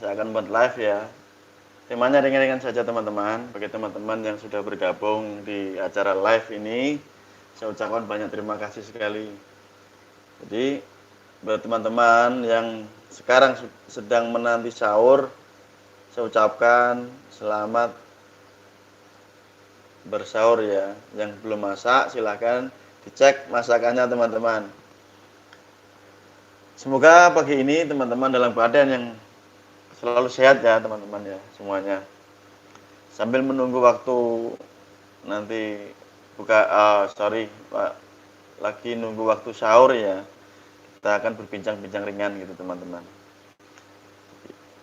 saya akan buat live ya. Temanya ringan-ringan saja teman-teman. Bagi teman-teman yang sudah bergabung di acara live ini, saya ucapkan banyak terima kasih sekali. Jadi buat teman-teman yang sekarang sedang menanti sahur, saya ucapkan selamat bersahur ya. Yang belum masak silahkan dicek masakannya teman-teman. Semoga pagi ini teman-teman dalam keadaan yang selalu sehat ya teman-teman ya semuanya. Sambil menunggu waktu nanti Pak, lagi nunggu waktu sahur ya. Kita akan berbincang-bincang ringan gitu teman-teman.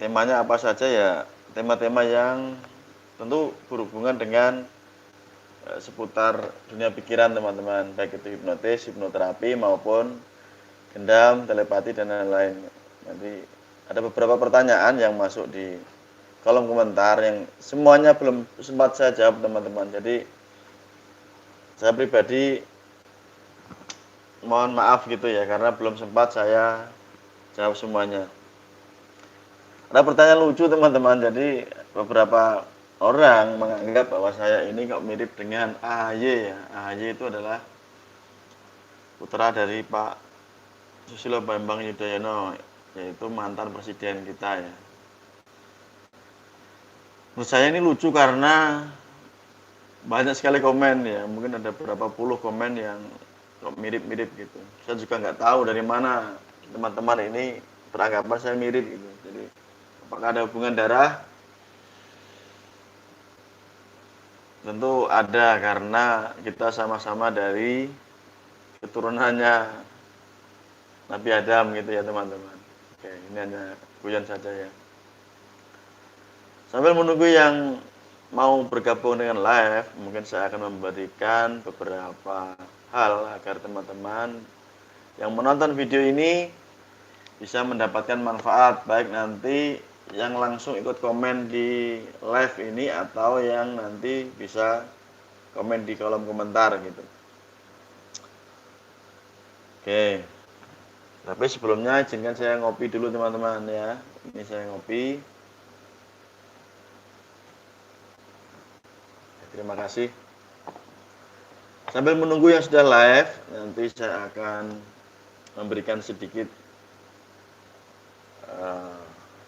Temanya apa saja ya? Tema-tema yang tentu berhubungan dengan seputar dunia pikiran teman-teman, baik itu hipnotis, hipnoterapi maupun gendam, telepati dan lain-lain. Nanti ada beberapa pertanyaan yang masuk di kolom komentar yang semuanya belum sempat saya jawab teman-teman. Jadi saya pribadi mohon maaf gitu ya karena belum sempat saya jawab semuanya. Ada pertanyaan lucu teman-teman. Jadi beberapa orang menganggap bahwa saya ini kok mirip dengan AHY ya. AHY itu adalah putra dari Pak Susilo Bambang Yudhoyono, yaitu mantan presiden kita ya. Menurut saya ini lucu karena banyak sekali komen ya, mungkin ada berapa puluh komen yang mirip-mirip gitu. Saya juga nggak tahu dari mana teman-teman ini beranggapan saya mirip gitu. Jadi apakah ada hubungan darah? Tentu ada karena kita sama-sama dari keturunannya Nabi Adam gitu ya teman-teman. Oke, ini hanya guyon saja ya. Sambil menunggu yang mau bergabung dengan live, mungkin saya akan memberikan beberapa hal agar teman-teman yang menonton video ini bisa mendapatkan manfaat, baik nanti yang langsung ikut komen di live ini atau yang nanti bisa komen di kolom komentar gitu. Oke. Tapi sebelumnya izinkan saya ngopi dulu teman-teman ya. Ini saya ngopi. Terima kasih. Sambil menunggu yang sudah live, nanti saya akan memberikan sedikit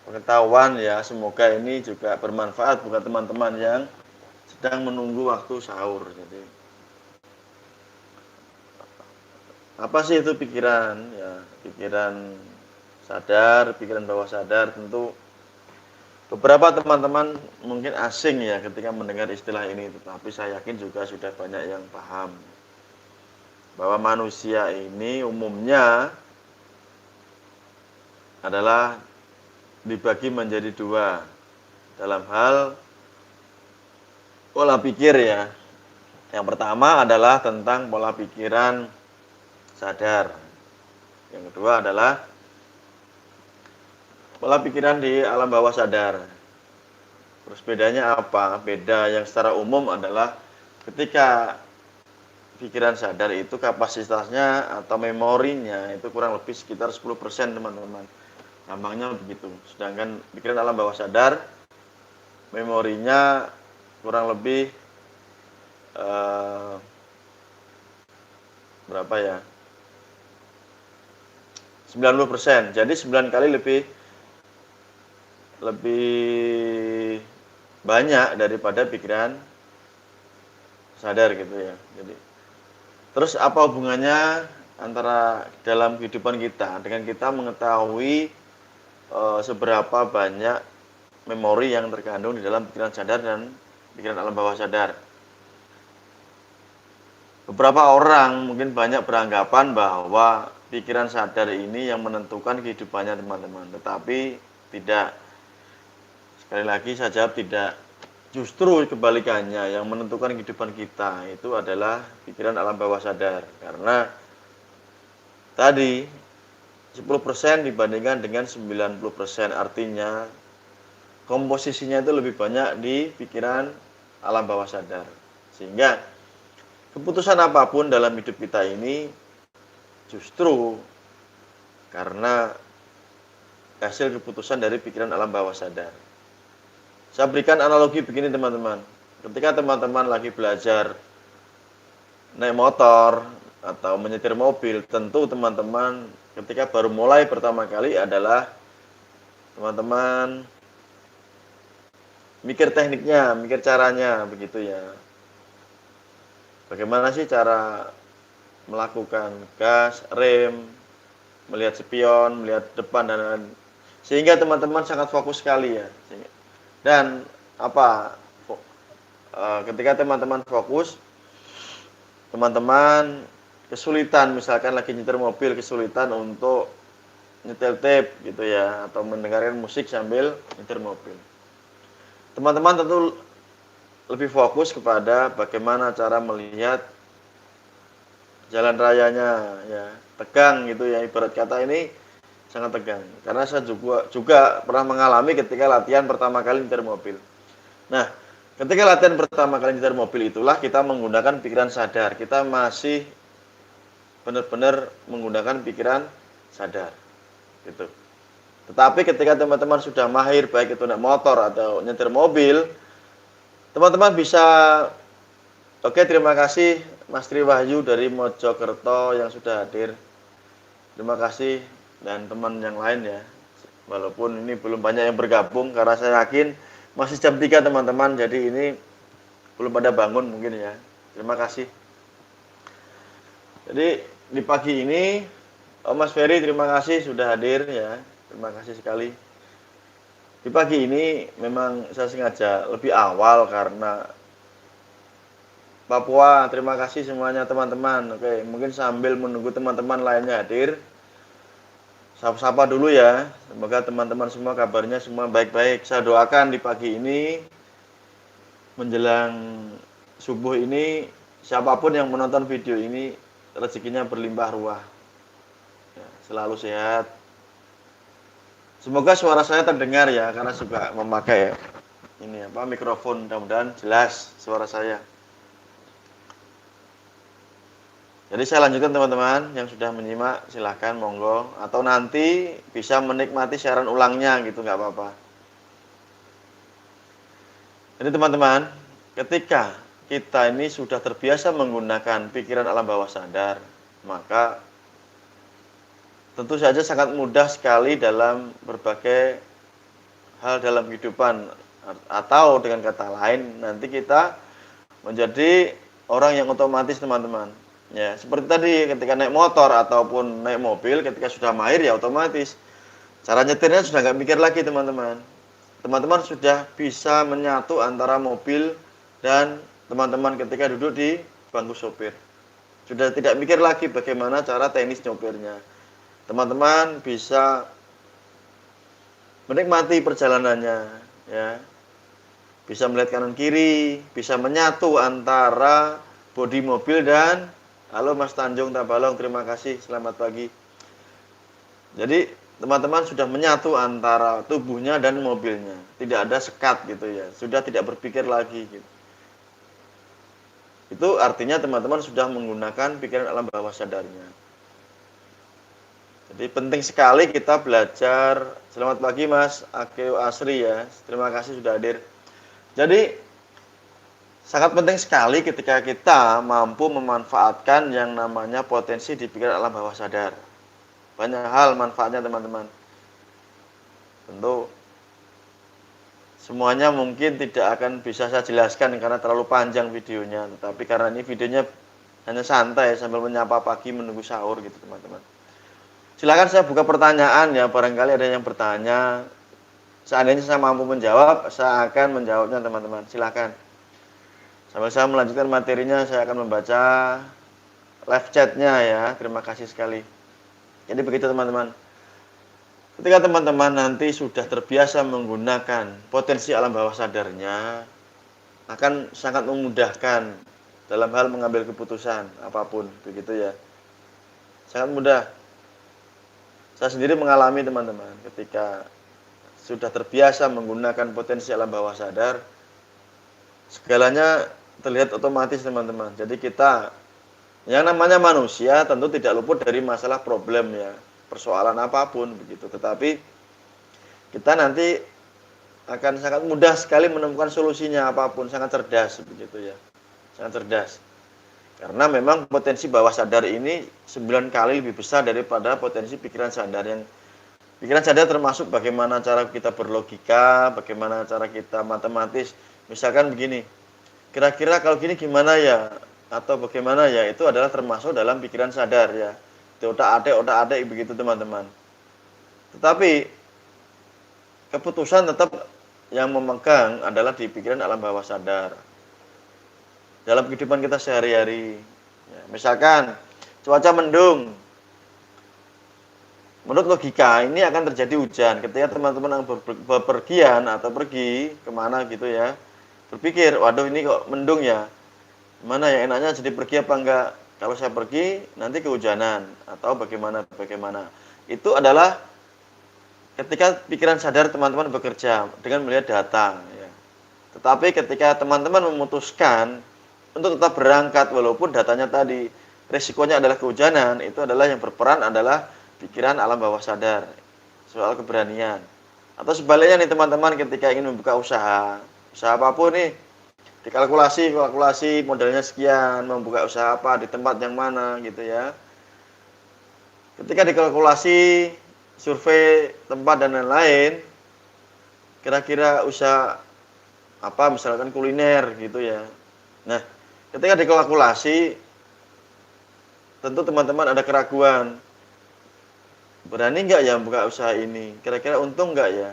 pengetahuan ya. Semoga ini juga bermanfaat buat teman-teman yang sedang menunggu waktu sahur. Jadi, apa sih itu pikiran? Ya, pikiran sadar, pikiran bawah sadar tentu beberapa teman-teman mungkin asing ya ketika mendengar istilah ini, tetapi saya yakin juga sudah banyak yang paham bahwa manusia ini umumnya adalah dibagi menjadi dua dalam hal pola pikir ya. Yang pertama adalah tentang pola pikiran sadar. Yang kedua adalah pola pikiran di alam bawah sadar. Terus bedanya apa? Beda yang secara umum adalah ketika pikiran sadar itu kapasitasnya atau memorinya itu kurang lebih sekitar 10% teman-teman. Gampangnya begitu. Sedangkan pikiran alam bawah sadar memorinya kurang lebih berapa ya? 90%. Jadi 9 kali lebih banyak daripada pikiran sadar gitu ya. Jadi terus apa hubungannya antara dalam kehidupan kita dengan kita mengetahui seberapa banyak memori yang terkandung di dalam pikiran sadar dan pikiran alam bawah sadar. Beberapa orang mungkin banyak beranggapan bahwa pikiran sadar ini yang menentukan kehidupannya teman-teman, tetapi tidak. Sekali lagi saya jawab tidak. Justru kebalikannya, yang menentukan kehidupan kita itu adalah pikiran alam bawah sadar. Karena tadi 10% dibandingkan dengan 90%, artinya komposisinya itu lebih banyak di pikiran alam bawah sadar. Sehingga keputusan apapun dalam hidup kita ini justru karena hasil keputusan dari pikiran alam bawah sadar. Saya berikan analogi begini teman-teman. Ketika teman-teman lagi belajar naik motor atau menyetir mobil, tentu teman-teman ketika baru mulai pertama kali adalah teman-teman mikir tekniknya, mikir caranya, begitu ya. Bagaimana sih cara melakukan gas, rem, melihat spion, melihat depan dan lain-lain. Sehingga teman-teman sangat fokus sekali ya. Dan ketika teman-teman fokus, teman-teman kesulitan, misalkan lagi nyetir mobil, kesulitan untuk nyetel tape gitu ya, atau mendengarkan musik sambil nyetir mobil. Teman-teman tentu lebih fokus kepada bagaimana cara melihat jalan rayanya ya, tegang gitu ya, ibarat kata ini sangat tegang. Karena saya juga pernah mengalami ketika latihan pertama kali nyetir mobil. Nah, ketika latihan pertama kali nyetir mobil itulah kita menggunakan pikiran sadar. Kita masih benar-benar menggunakan pikiran sadar gitu. Tetapi ketika teman-teman sudah mahir, baik itu naik motor atau nyetir mobil, teman-teman bisa, oke, terima kasih Mas Tri Wahyu dari Mojokerto yang sudah hadir. Terima kasih, dan teman yang lain ya. Walaupun ini belum banyak yang bergabung, karena saya yakin masih jam 3 teman-teman, jadi ini belum pada bangun mungkin ya. Terima kasih. Jadi di pagi ini, Mas Ferry terima kasih sudah hadir ya. Terima kasih sekali. Di pagi ini memang saya sengaja lebih awal karena Papua. Terima kasih semuanya teman-teman. Oke, mungkin sambil menunggu teman-teman lainnya hadir, sapa-sapa dulu ya. Semoga teman-teman semua kabarnya semua baik-baik. Saya doakan di pagi ini menjelang subuh ini, siapapun yang menonton video ini rezekinya berlimpah ruah ya, selalu sehat. Semoga suara saya terdengar ya, karena juga memakai ini mikrofon, mudah-mudahan jelas suara saya. Jadi saya lanjutkan teman-teman yang sudah menyimak, silahkan monggo, atau nanti bisa menikmati siaran ulangnya gitu, nggak apa-apa. Jadi teman-teman, ketika kita ini sudah terbiasa menggunakan pikiran alam bawah sadar, maka tentu saja sangat mudah sekali dalam berbagai hal dalam kehidupan, atau dengan kata lain nanti kita menjadi orang yang otomatis teman-teman. Ya, seperti tadi ketika naik motor ataupun naik mobil, ketika sudah mahir ya otomatis cara nyetirnya sudah nggak mikir lagi teman-teman. Teman-teman sudah bisa menyatu antara mobil dan teman-teman ketika duduk di bangku sopir. Sudah tidak mikir lagi bagaimana cara teknis nyopirnya. Teman-teman bisa menikmati perjalanannya ya. Bisa melihat kanan kiri, bisa menyatu antara bodi mobil dan halo Mas Tanjung Tabalong, terima kasih, selamat pagi. Jadi teman-teman sudah menyatu antara tubuhnya dan mobilnya, tidak ada sekat gitu ya, sudah tidak berpikir lagi gitu. Itu artinya teman-teman sudah menggunakan pikiran alam bawah sadarnya. Jadi penting sekali kita belajar. Selamat pagi Mas Akeo Asri ya, terima kasih sudah hadir. Jadi sangat penting sekali ketika kita mampu memanfaatkan yang namanya potensi di pikiran alam bawah sadar. Banyak hal manfaatnya teman-teman. Tentu semuanya mungkin tidak akan bisa saya jelaskan karena terlalu panjang videonya. Tetapi karena ini videonya hanya santai sambil menyapa pagi menunggu sahur gitu teman-teman. Silakan saya buka pertanyaan ya, barangkali ada yang bertanya. Seandainya saya mampu menjawab, saya akan menjawabnya teman-teman. Silakan. Sambil saya melanjutkan materinya, saya akan membaca live chatnya ya. Terima kasih sekali. Jadi begitu teman-teman. Ketika teman-teman nanti sudah terbiasa menggunakan potensi alam bawah sadarnya, akan sangat memudahkan dalam hal mengambil keputusan apapun, begitu ya. Sangat mudah. Saya sendiri mengalami teman-teman, ketika sudah terbiasa menggunakan potensi alam bawah sadar, segalanya terlihat otomatis teman-teman. Jadi kita, yang namanya manusia tentu tidak luput dari masalah problem ya, persoalan apapun begitu. Tetapi kita nanti akan sangat mudah sekali menemukan solusinya apapun, sangat cerdas begitu ya. Sangat cerdas. Karena memang potensi bawah sadar ini 9 kali lebih besar daripada potensi pikiran sadar. Yang pikiran sadar termasuk bagaimana cara kita berlogika, bagaimana cara kita matematis. Misalkan begini, kira-kira kalau gini gimana ya? Atau bagaimana ya? Itu adalah termasuk dalam pikiran sadar ya. Di otak-atik begitu teman-teman. Tetapi keputusan tetap yang memegang adalah di pikiran alam bawah sadar. Dalam kehidupan kita sehari-hari. Ya, misalkan cuaca mendung. Menurut logika ini akan terjadi hujan ketika teman-teman yang bepergian atau pergi kemana gitu ya. Berpikir, waduh ini kok mendung ya. Mana yang enaknya jadi pergi apa enggak? Kalau saya pergi nanti kehujanan atau bagaimana. Itu adalah ketika pikiran sadar teman-teman bekerja dengan melihat data ya. Tetapi ketika teman-teman memutuskan untuk tetap berangkat walaupun datanya tadi resikonya adalah kehujanan, itu adalah yang berperan adalah pikiran alam bawah sadar soal keberanian. Atau sebaliknya nih teman-teman, ketika ingin membuka usaha apapun nih, dikalkulasi modalnya sekian, membuka usaha apa di tempat yang mana gitu ya. Ketika dikalkulasi survei tempat dan lain-lain, kira-kira usaha apa, misalkan kuliner gitu ya. Nah, ketika dikalkulasi, tentu teman-teman ada keraguan. Berani nggak ya buka usaha ini? Kira-kira untung nggak ya?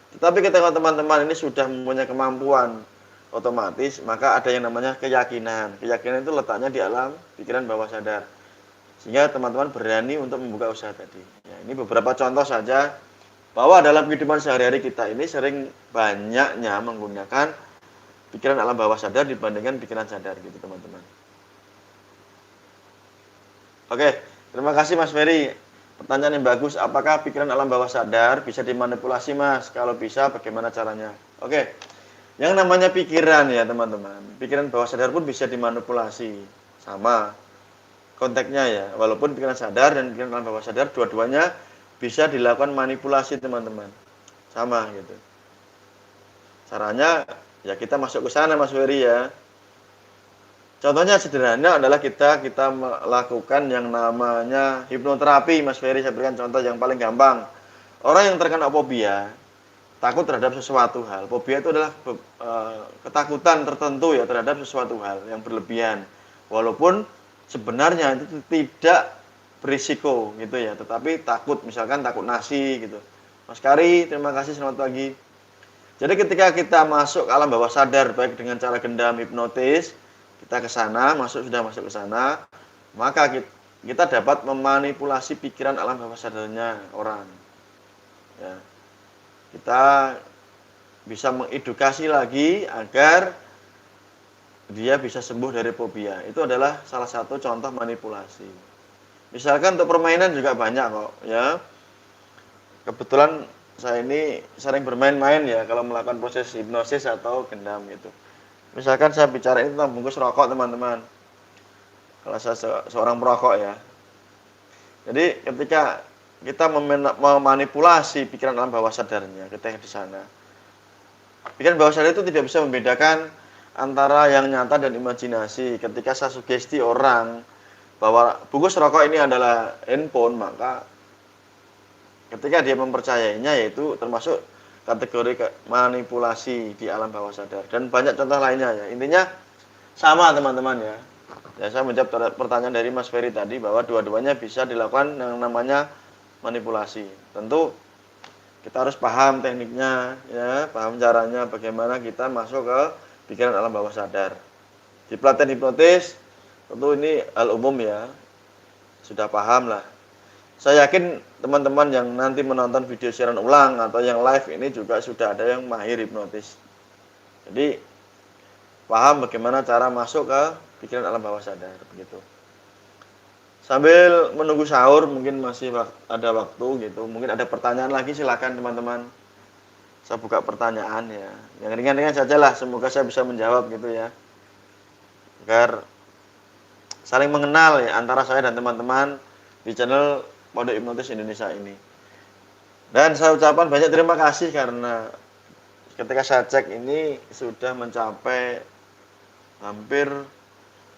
Tetapi ketika teman-teman ini sudah mempunyai kemampuan, otomatis maka ada yang namanya keyakinan. Keyakinan itu letaknya di alam pikiran bawah sadar. Sehingga teman-teman berani untuk membuka usaha tadi. Ya, ini beberapa contoh saja bahwa dalam kehidupan sehari-hari kita ini sering banyaknya menggunakan pikiran alam bawah sadar dibandingkan pikiran sadar gitu teman-teman. Oke, terima kasih Mas Ferry. Pertanyaan yang bagus, apakah pikiran alam bawah sadar bisa dimanipulasi Mas? Kalau bisa, bagaimana caranya? Oke, yang namanya pikiran ya teman-teman. Pikiran bawah sadar pun bisa dimanipulasi. Sama konteksnya ya. Walaupun pikiran sadar dan pikiran alam bawah sadar, dua-duanya bisa dilakukan manipulasi teman-teman. Sama gitu. Caranya ya kita masuk ke sana Mas Ferry ya. Contohnya sederhana adalah kita melakukan yang namanya hipnoterapi, Mas Ferry. Saya berikan contoh yang paling gampang. Orang yang terkena fobia, takut terhadap sesuatu hal. Fobia itu adalah ketakutan tertentu ya terhadap sesuatu hal yang berlebihan. Walaupun sebenarnya itu tidak berisiko gitu ya, tetapi takut, misalkan takut nasi gitu. Mas Kari, terima kasih, selamat pagi. Jadi ketika kita masuk ke alam bawah sadar baik dengan cara gendam hipnotis, kita ke sana, sudah masuk ke sana, maka kita dapat memanipulasi pikiran alam bawah sadarnya orang. Ya. Kita bisa mengedukasi lagi agar dia bisa sembuh dari fobia. Itu adalah salah satu contoh manipulasi. Misalkan untuk permainan juga banyak kok, ya. Kebetulan saya ini sering bermain-main ya kalau melakukan proses hipnosis atau gendam gitu. Misalkan saya bicara ini tentang bungkus rokok teman-teman. Kalau saya seorang perokok ya. Jadi ketika kita memanipulasi pikiran alam bawah sadarnya ketika di sana. Pikiran bawah sadar itu tidak bisa membedakan antara yang nyata dan imajinasi. Ketika saya sugesti orang bahwa bungkus rokok ini adalah handphone, maka ketika dia mempercayainya, yaitu termasuk kategori manipulasi di alam bawah sadar. Dan banyak contoh lainnya ya. Intinya sama teman-teman ya. Ya, saya menjawab pertanyaan dari Mas Ferry tadi bahwa dua-duanya bisa dilakukan yang namanya manipulasi. Tentu kita harus paham tekniknya ya, paham caranya bagaimana kita masuk ke pikiran alam bawah sadar. Di pelatihan hipnotis tentu ini hal umum ya. Sudah paham lah. Saya yakin teman-teman yang nanti menonton video siaran ulang atau yang live ini juga sudah ada yang mahir hipnotis. Jadi paham bagaimana cara masuk ke pikiran alam bawah sadar begitu. Sambil menunggu sahur mungkin masih ada waktu gitu. Mungkin ada pertanyaan lagi, silakan teman-teman. Saya buka pertanyaan ya. Yang ringan-ringan saja lah, semoga saya bisa menjawab gitu ya. Agar saling mengenal ya antara saya dan teman-teman di channel Pondok Hipnotis Indonesia ini. Dan saya ucapkan banyak terima kasih karena ketika saya cek ini sudah mencapai hampir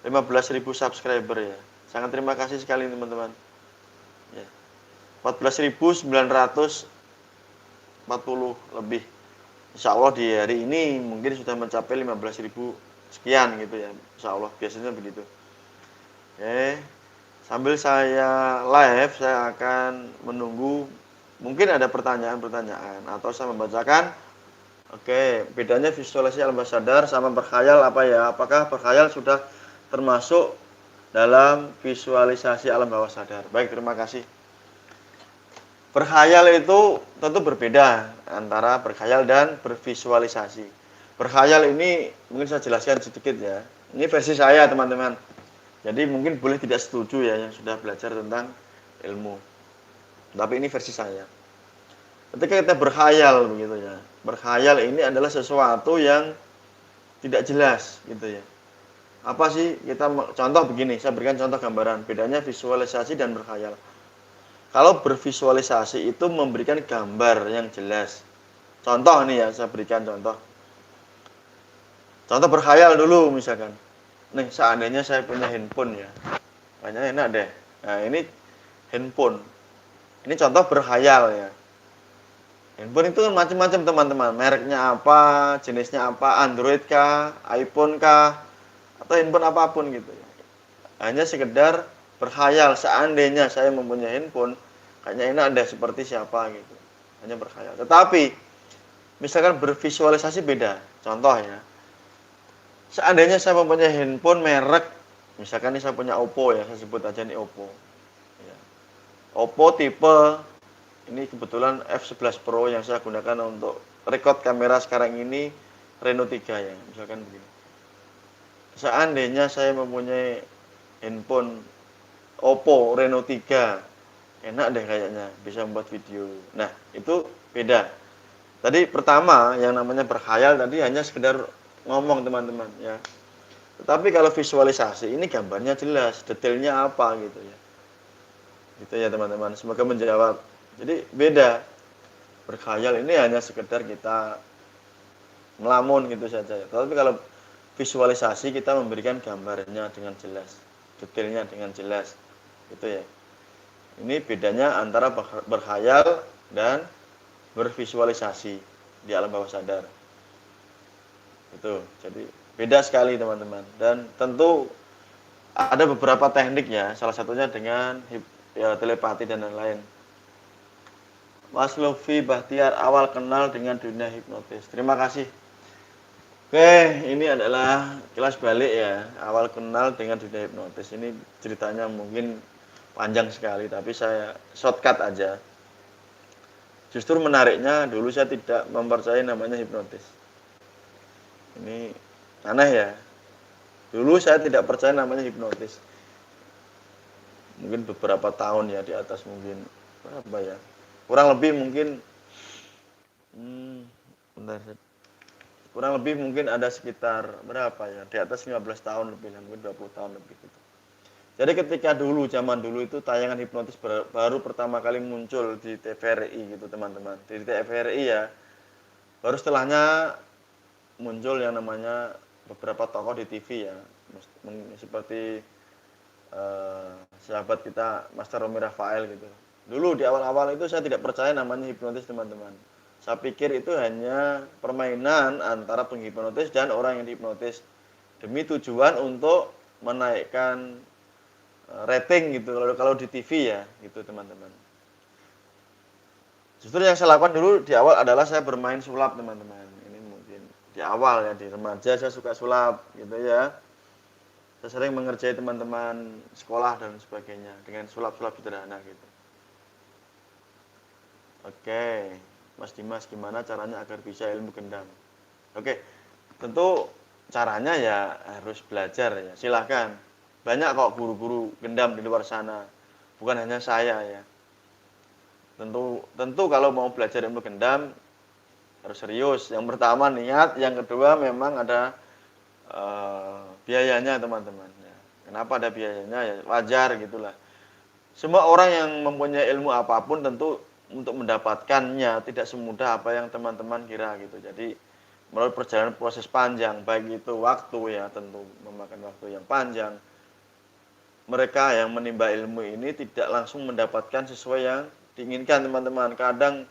15.000 subscriber ya. Sangat terima kasih sekali teman-teman. Ya. 14.940 lebih. Insya Allah di hari ini mungkin sudah mencapai 15.000 sekian gitu ya. Insya Allah biasanya begitu. Oke. Sambil saya live, saya akan menunggu mungkin ada pertanyaan-pertanyaan atau saya membacakan. Oke, bedanya visualisasi alam bawah sadar sama berkhayal apa ya? Apakah berkhayal sudah termasuk dalam visualisasi alam bawah sadar? Baik, terima kasih. Berkhayal itu tentu berbeda antara berkhayal dan bervisualisasi. Berkhayal ini mungkin saya jelaskan sedikit ya. Ini versi saya teman-teman. Jadi mungkin boleh tidak setuju ya yang sudah belajar tentang ilmu. Tapi ini versi saya. Ketika kita berkhayal begitu ya. Berkhayal ini adalah sesuatu yang tidak jelas gitu ya. Apa sih kita contoh begini, saya berikan contoh gambaran bedanya visualisasi dan berkhayal. Kalau bervisualisasi itu memberikan gambar yang jelas. Contoh nih ya, saya berikan contoh. Contoh berkhayal dulu misalkan. Nih, seandainya saya punya handphone ya. Kayaknya enak deh. Nah, ini handphone. Ini contoh berkhayal ya. Handphone itu kan macam-macam teman-teman. Mereknya apa, jenisnya apa, Android kah, iPhone kah, atau handphone apapun gitu ya. Hanya sekedar berkhayal seandainya saya mempunyai handphone, kayaknya enak deh seperti siapa gitu. Hanya berkhayal. Tetapi misalkan bervisualisasi beda. Contoh ya. Seandainya saya mempunyai handphone merek, misalkan ini saya punya Oppo ya, saya sebut aja nih Oppo. Ya. Oppo tipe ini kebetulan F11 Pro yang saya gunakan untuk record kamera sekarang ini Reno 3 ya, misalkan begini. Seandainya saya mempunyai handphone Oppo Reno 3, enak deh kayaknya bisa membuat video. Nah, itu beda. Tadi pertama yang namanya berkhayal tadi hanya sekedar ngomong teman-teman ya. Tetapi kalau visualisasi ini gambarnya jelas, detailnya apa gitu ya. Gitu ya teman-teman. Semoga menjawab. Jadi beda. Berkhayal ini hanya sekedar kita melamun gitu saja. Tapi kalau visualisasi kita memberikan gambarnya dengan jelas, detailnya dengan jelas. Gitu ya. Ini bedanya antara berkhayal dan bervisualisasi di alam bawah sadar. Itu. Jadi beda sekali teman-teman. Dan tentu ada beberapa tekniknya, salah satunya dengan ya, telepati dan lain-lain. Mas Lufi Bahtiar awal kenal dengan dunia hipnotis. Terima kasih. Oke, ini adalah kelas balik ya. Awal kenal dengan dunia hipnotis. Ini ceritanya mungkin panjang sekali, tapi saya shortcut aja. Justru menariknya dulu saya tidak mempercayai namanya hipnotis. Ini aneh ya. Dulu saya tidak percaya namanya hipnotis. Mungkin beberapa tahun ya di atas mungkin berapa ya? Kurang lebih mungkin bentar. Kurang lebih mungkin ada sekitar berapa ya? Di atas 15 tahun lebih, mungkin 20 tahun lebih gitu. Jadi ketika dulu zaman dulu itu tayangan hipnotis baru pertama kali muncul di TVRI gitu teman-teman. Di TVRI ya. Baru setelahnya muncul yang namanya beberapa tokoh di TV ya, seperti sahabat kita Master Romi Rafael gitu. Dulu di awal-awal itu saya tidak percaya namanya hipnotis teman-teman. Saya pikir itu hanya permainan antara penghipnotis dan orang yang dihipnotis demi tujuan untuk menaikkan rating gitu kalau di TV ya gitu teman-teman. Justru yang saya lakukan dulu di awal adalah saya bermain sulap teman-teman. Ini mungkin di awal ya, di remaja saya suka sulap gitu ya. Saya sering mengerjai teman-teman sekolah dan sebagainya dengan sulap-sulap sederhana gitu. Oke, Mas Dimas gimana caranya agar bisa ilmu gendam? Oke, tentu caranya ya harus belajar ya. Silahkan, banyak kok guru-guru gendam di luar sana. Bukan hanya saya ya. Tentu kalau mau belajar ilmu gendam harus serius. Yang pertama niat, yang kedua memang ada biayanya teman-teman. Ya. Kenapa ada biayanya? Ya wajar gitulah. Semua orang yang mempunyai ilmu apapun tentu untuk mendapatkannya tidak semudah apa yang teman-teman kira gitu. Jadi melalui perjalanan proses panjang, baik itu waktu ya tentu memakan waktu yang panjang. Mereka yang menimba ilmu ini tidak langsung mendapatkan sesuai yang diinginkan teman-teman. Kadang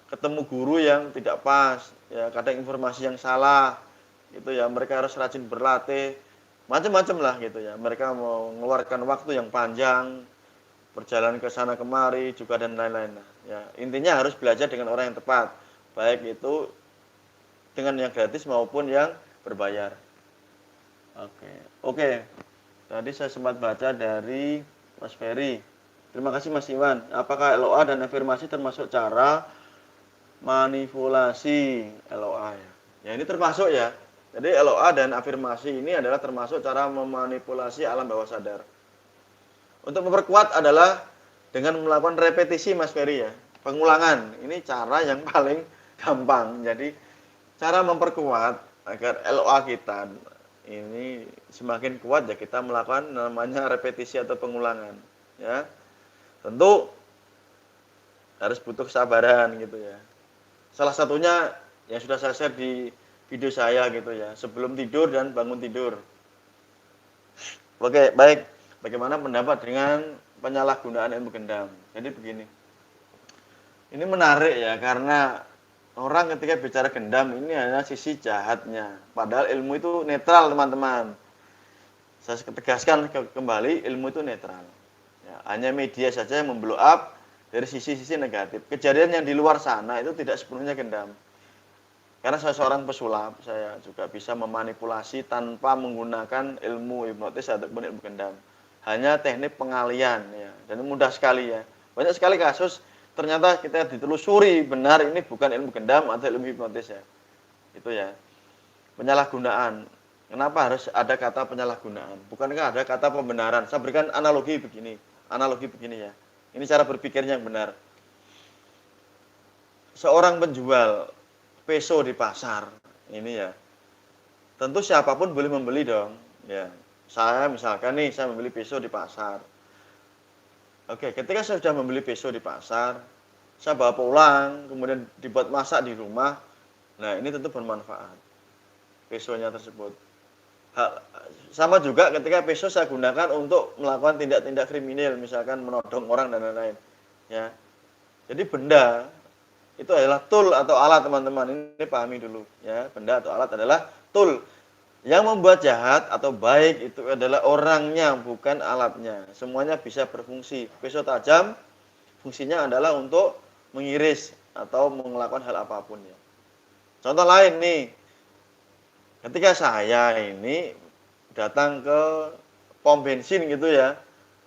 ketemu guru yang tidak pas, ya kadang informasi yang salah, gitu ya. Mereka harus rajin berlatih, macam-macam lah gitu ya. Mereka mau mengeluarkan waktu yang panjang, perjalanan ke sana kemari juga dan lain-lain. Ya intinya harus belajar dengan orang yang tepat, baik itu dengan yang gratis maupun yang berbayar. Oke. Tadi saya sempat baca dari Mas Ferry. Terima kasih Mas Iwan. Apakah LOA dan afirmasi termasuk cara manipulasi LOA ya? Ya ini termasuk ya. Jadi LOA dan afirmasi ini adalah termasuk cara memanipulasi alam bawah sadar. Untuk memperkuat adalah dengan melakukan repetisi Mas Ferry ya. Pengulangan. Ini cara yang paling gampang. Jadi cara memperkuat agar LOA kita ini semakin kuat ya kita melakukan namanya repetisi atau pengulangan ya. Tentu harus butuh kesabaran gitu ya. Salah satunya yang sudah saya share di video saya gitu ya, sebelum tidur dan bangun tidur. Oke, baik. Bagaimana pendapat dengan penyalahgunaan ilmu gendam? Jadi begini. Ini menarik ya karena orang ketika bicara gendam ini hanya sisi jahatnya. Padahal ilmu itu netral teman-teman. Saya tegaskan kembali ilmu itu netral. Ya, hanya media saja yang memblow up dari sisi-sisi negatif. Kejadian yang di luar sana itu tidak sepenuhnya gendam. Karena saya seorang pesulap, saya juga bisa memanipulasi tanpa menggunakan ilmu hipnotis ataupun ilmu gendam. Hanya teknik pengalian ya. Dan mudah sekali ya. Banyak sekali kasus ternyata kita ditelusuri benar ini bukan ilmu gendam atau ilmu hipnotis ya. Itu ya. Penyalahgunaan. Kenapa harus ada kata penyalahgunaan? Bukankah ada kata pembenaran? Saya berikan analogi begini. Analogi begini ya. Ini cara berpikirnya yang benar. Seorang penjual peso di pasar. Ini ya. Tentu siapapun boleh membeli dong. Ya. Saya misalkan nih, saya membeli peso di pasar. Oke, ketika saya sudah membeli peso di pasar, saya bawa pulang, kemudian dibuat masak di rumah. Nah, ini tentu bermanfaat. Pesonya tersebut. Sama juga ketika peso saya gunakan untuk melakukan tindak-tindak kriminal, misalkan menodong orang dan lain-lain. Ya. Jadi benda itu adalah tool atau alat teman-teman. Ini pahami dulu, ya. Benda atau alat adalah tool. Yang membuat jahat atau baik itu adalah orangnya, bukan alatnya. Semuanya bisa berfungsi. Pisau tajam fungsinya adalah untuk mengiris atau melakukan hal apapun ya. Contoh lain nih, ketika saya ini datang ke pom bensin gitu ya,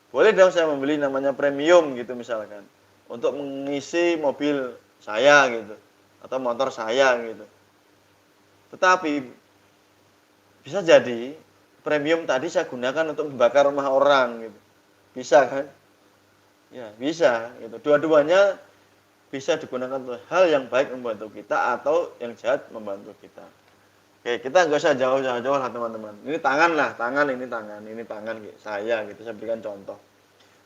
boleh dong saya membeli namanya premium gitu misalkan, untuk mengisi mobil saya gitu, atau motor saya gitu. Tetapi bisa jadi premium tadi saya gunakan untuk membakar rumah orang gitu. Bisa kan? Ya, bisa gitu. Dua-duanya bisa digunakan untuk hal yang baik membantu kita atau yang jahat membantu kita. Oke, kita nggak usah jauh-jauh lah teman-teman. Ini tangan lah, ini tangan saya gitu. Saya berikan contoh.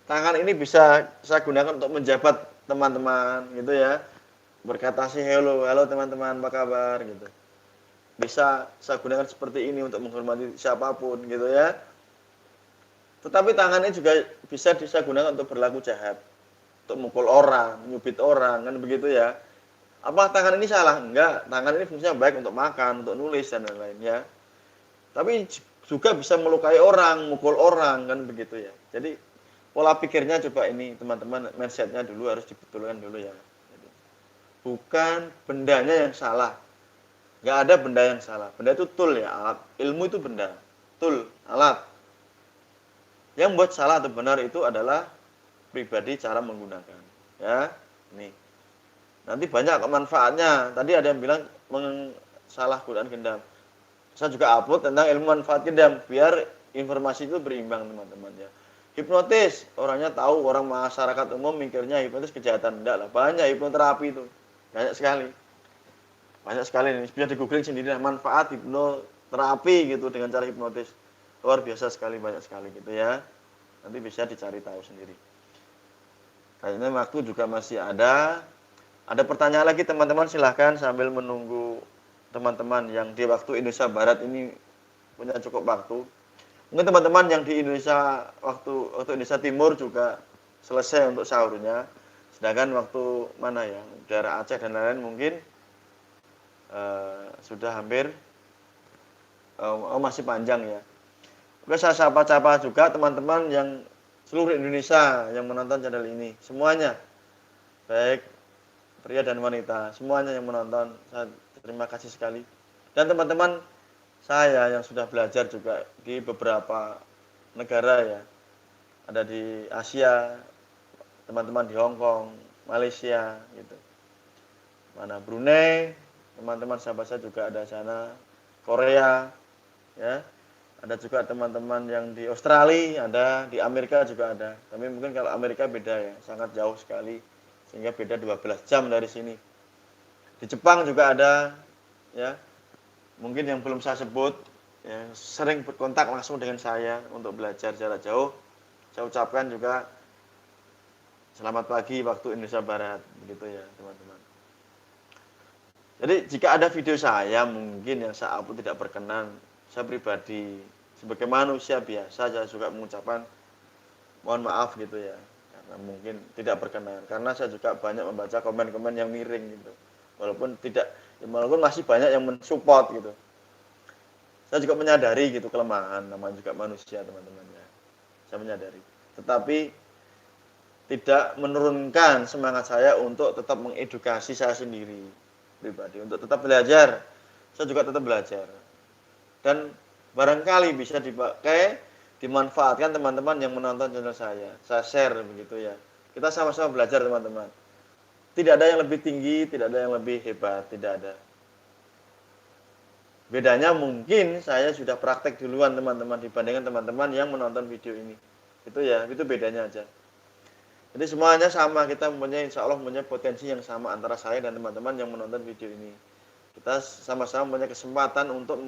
Tangan ini bisa saya gunakan untuk menjabat teman-teman gitu ya. Berkata sih halo teman-teman, apa kabar gitu. Bisa saya gunakan seperti ini untuk menghormati siapapun gitu ya. Tetapi tangannya juga bisa saya gunakan untuk berlaku jahat, untuk mukul orang, nyubit orang, kan begitu ya. Apa tangan ini salah? Enggak, tangan ini fungsinya baik untuk makan, untuk nulis dan lain-lain ya. Tapi juga bisa melukai orang, mukul orang, kan begitu ya. Jadi pola pikirnya coba ini teman-teman, mindsetnya dulu harus dibetulkan dulu ya. Bukan bendanya yang salah. Nggak ada benda yang salah. Benda itu tool ya, alat. Ilmu itu benda. Tool, alat. Yang membuat salah atau benar itu adalah pribadi cara menggunakan. Ya, nih. Nanti banyak manfaatnya. Tadi ada yang bilang salah-gunaan gendam. Saya juga upload tentang ilmu manfaat gendam biar informasi itu berimbang teman-teman ya. Hipnotis, orangnya tahu, orang masyarakat umum mikirnya hipnotis kejahatan. Enggak lah, banyak hipnoterapi itu. Banyak sekali. Banyak sekali nih, bisa di googling sendiri manfaat hipnoterapi gitu dengan cara hipnotis. Luar biasa sekali, banyak sekali gitu ya. Nanti bisa dicari tahu sendiri. Kayaknya waktu juga masih ada. Ada pertanyaan lagi teman-teman, silahkan sambil menunggu teman-teman yang di waktu Indonesia Barat ini punya cukup waktu. Mungkin teman-teman yang di Indonesia waktu Indonesia Timur juga selesai untuk sahurnya. Sedangkan waktu mana ya, daerah Aceh dan lain-lain mungkin sudah hampir masih panjang ya. Oke, saya sapa-sapa juga teman-teman yang seluruh Indonesia yang menonton channel ini. Semuanya, baik pria dan wanita, semuanya yang menonton, saya terima kasih sekali. Dan teman-teman saya yang sudah belajar juga di beberapa negara ya, ada di Asia, teman-teman di Hong Kong, Malaysia gitu. Mana Brunei, teman-teman sahabat saya juga ada sana, Korea, ya. Ada juga teman-teman yang di Australia, ada di Amerika juga ada. Tapi mungkin kalau Amerika beda ya, sangat jauh sekali, sehingga beda 12 jam dari sini. Di Jepang juga ada, ya. Mungkin yang belum saya sebut, ya, sering berkontak langsung dengan saya untuk belajar jarak jauh. Saya ucapkan juga selamat pagi waktu Indonesia Barat, begitu ya teman-teman. Jadi jika ada video saya mungkin yang saya upload tidak berkenan, saya pribadi sebagai manusia biasa saya juga mengucapkan mohon maaf gitu ya, karena mungkin tidak berkenan. Karena saya juga banyak membaca komen-komen yang miring gitu, walaupun masih banyak yang mensupport gitu. Saya juga menyadari gitu kelemahan, namanya juga manusia teman-teman ya. Saya menyadari, tetapi tidak menurunkan semangat saya untuk tetap mengedukasi saya sendiri pribadi, untuk tetap belajar. Saya juga tetap belajar. Dan barangkali bisa dipakai, dimanfaatkan teman-teman yang menonton channel saya. Saya share begitu ya. Kita sama-sama belajar teman-teman. Tidak ada yang lebih tinggi, tidak ada yang lebih hebat, tidak ada. Bedanya mungkin saya sudah praktek duluan teman-teman dibandingkan teman-teman yang menonton video ini. Itu ya, itu bedanya aja. Jadi semuanya sama, kita insya Allah mempunyai potensi yang sama antara saya dan teman-teman yang menonton video ini. Kita sama-sama punya kesempatan untuk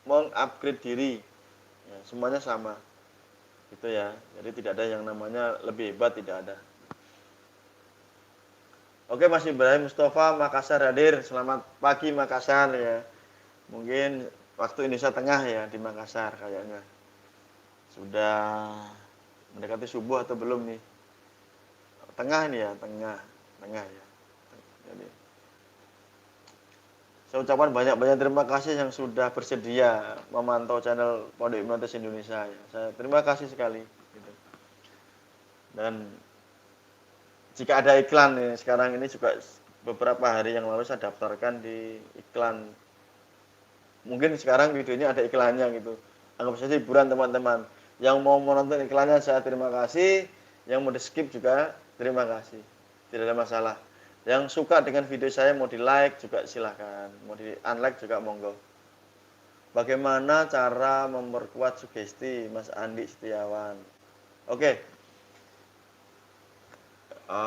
mengupgrade diri. Ya, semuanya sama. Gitu ya. Jadi tidak ada yang namanya lebih hebat, tidak ada. Oke, Mas Ibrahim Mustafa Makassar hadir. Selamat pagi Makassar ya. Mungkin waktu Indonesia Tengah ya di Makassar kayaknya. Sudah mendekati subuh atau belum nih? Tengah nih ya, tengah ya. Jadi saya ucapkan banyak-banyak terima kasih yang sudah bersedia memantau channel Pondok Hipnotis Indonesia ya. Saya terima kasih sekali gitu. Dan jika ada iklan nih, sekarang ini juga beberapa hari yang lalu saya daftarkan di iklan. Mungkin sekarang videonya ada iklannya gitu. Anggap saja hiburan teman-teman. Yang mau menonton iklannya saya terima kasih, yang mau di skip juga terima kasih. Tidak ada masalah. Yang suka dengan video saya mau di like juga silahkan, mau di unlike juga monggo. Bagaimana cara memperkuat sugesti, Mas Andi Setiawan? Oke.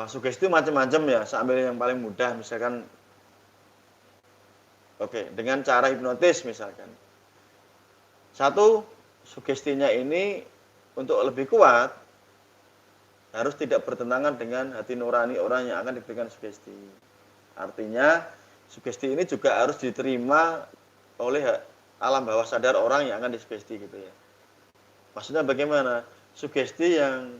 Sugesti macam-macam ya, saya ambil yang paling mudah misalkan. Oke, dengan cara hipnotis misalkan. Satu, sugestinya ini untuk lebih kuat harus tidak bertentangan dengan hati nurani orang yang akan diberikan sugesti. Artinya sugesti ini juga harus diterima oleh alam bawah sadar orang yang akan disugesti gitu ya. Maksudnya bagaimana? Sugesti yang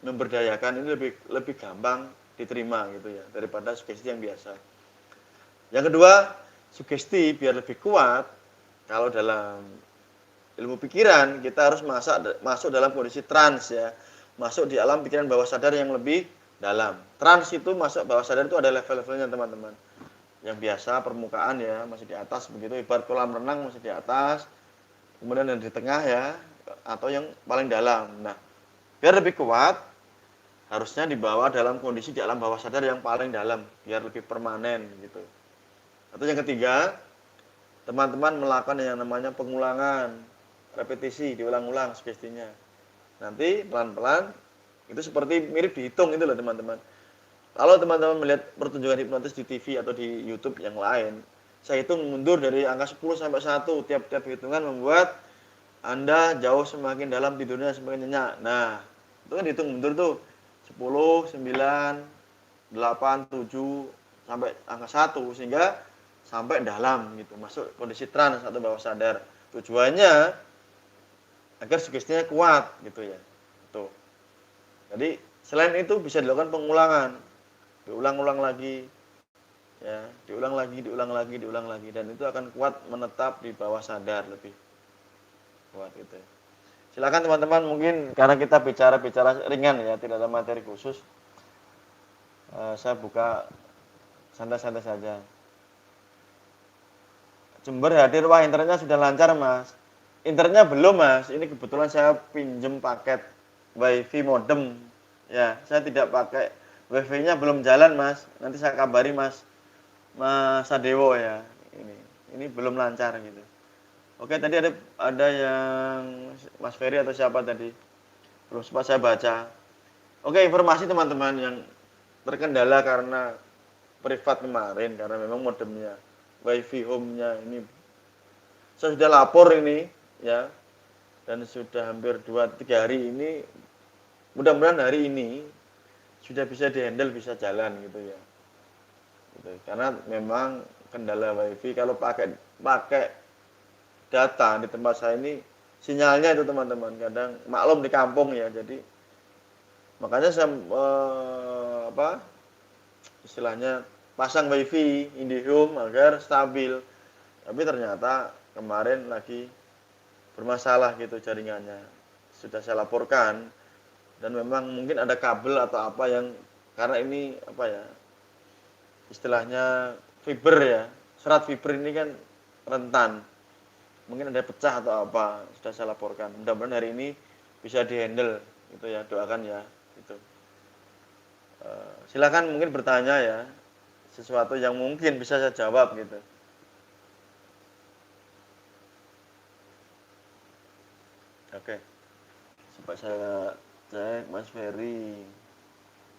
memberdayakan ini lebih gampang diterima gitu ya daripada sugesti yang biasa. Yang kedua, sugesti biar lebih kuat kalau dalam ilmu pikiran kita harus masuk dalam kondisi trans ya. Masuk di alam pikiran bawah sadar yang lebih dalam. Trans itu masuk bawah sadar itu ada level-levelnya teman-teman. Yang biasa permukaan ya masih di atas begitu, ibarat kolam renang masih di atas. Kemudian yang di tengah ya atau yang paling dalam. Nah, biar lebih kuat harusnya dibawa dalam kondisi di alam bawah sadar yang paling dalam biar lebih permanen gitu. Atau yang ketiga, teman-teman melakukan yang namanya pengulangan, repetisi, diulang-ulang sugestinya. Nanti pelan-pelan itu seperti mirip dihitung itu loh teman-teman. Kalau teman-teman melihat pertunjukan hipnotis di TV atau di YouTube yang lain, saya hitung mundur dari angka 10 sampai 1. Tiap-tiap hitungan membuat Anda jauh semakin dalam tidurnya semakin nyenyak. Nah, itu kan dihitung mundur tuh. 10, 9, 8, 7, sampai angka 1 sehingga sampai dalam gitu, masuk kondisi trans atau bawah sadar. Tujuannya agar sugestinya kuat gitu ya. Tuh. Jadi selain itu bisa dilakukan pengulangan, diulang-ulang lagi, ya, diulang lagi, dan itu akan kuat menetap di bawah sadar lebih kuat gitu ya. Silakan teman-teman, mungkin karena kita bicara ringan ya, tidak ada materi khusus, saya buka santai-santai saja. Jember hadir, wah internetnya sudah lancar mas. Internetnya belum mas, ini kebetulan saya pinjem paket wifi modem. Ya, saya tidak pakai wifi-nya belum jalan mas. Nanti saya kabari mas Sadewo ya. Ini belum lancar gitu. Oke, tadi ada yang Mas Ferry atau siapa tadi? Belum sempat saya baca. Oke, informasi teman-teman yang terkendala karena privat kemarin karena memang modemnya wifi home-nya ini saya sudah lapor ini ya, dan sudah hampir 2-3 hari ini, mudah-mudahan hari ini sudah bisa dihandle, bisa jalan gitu ya gitu. Karena memang kendala wifi kalau pakai data di tempat saya ini sinyalnya itu teman-teman kadang maklum di kampung ya, jadi makanya saya istilahnya pasang wifi IndiHome agar stabil, tapi ternyata kemarin lagi bermasalah gitu jaringannya, sudah saya laporkan, dan memang mungkin ada kabel atau apa yang, karena ini apa ya istilahnya fiber ya, serat fiber ini kan rentan, mungkin ada pecah atau apa, sudah saya laporkan, mudah-mudahan hari ini bisa dihandle gitu ya, doakan ya gitu. Silakan mungkin bertanya ya, sesuatu yang mungkin bisa saya jawab gitu. Oke, coba saya cek Mas Ferry.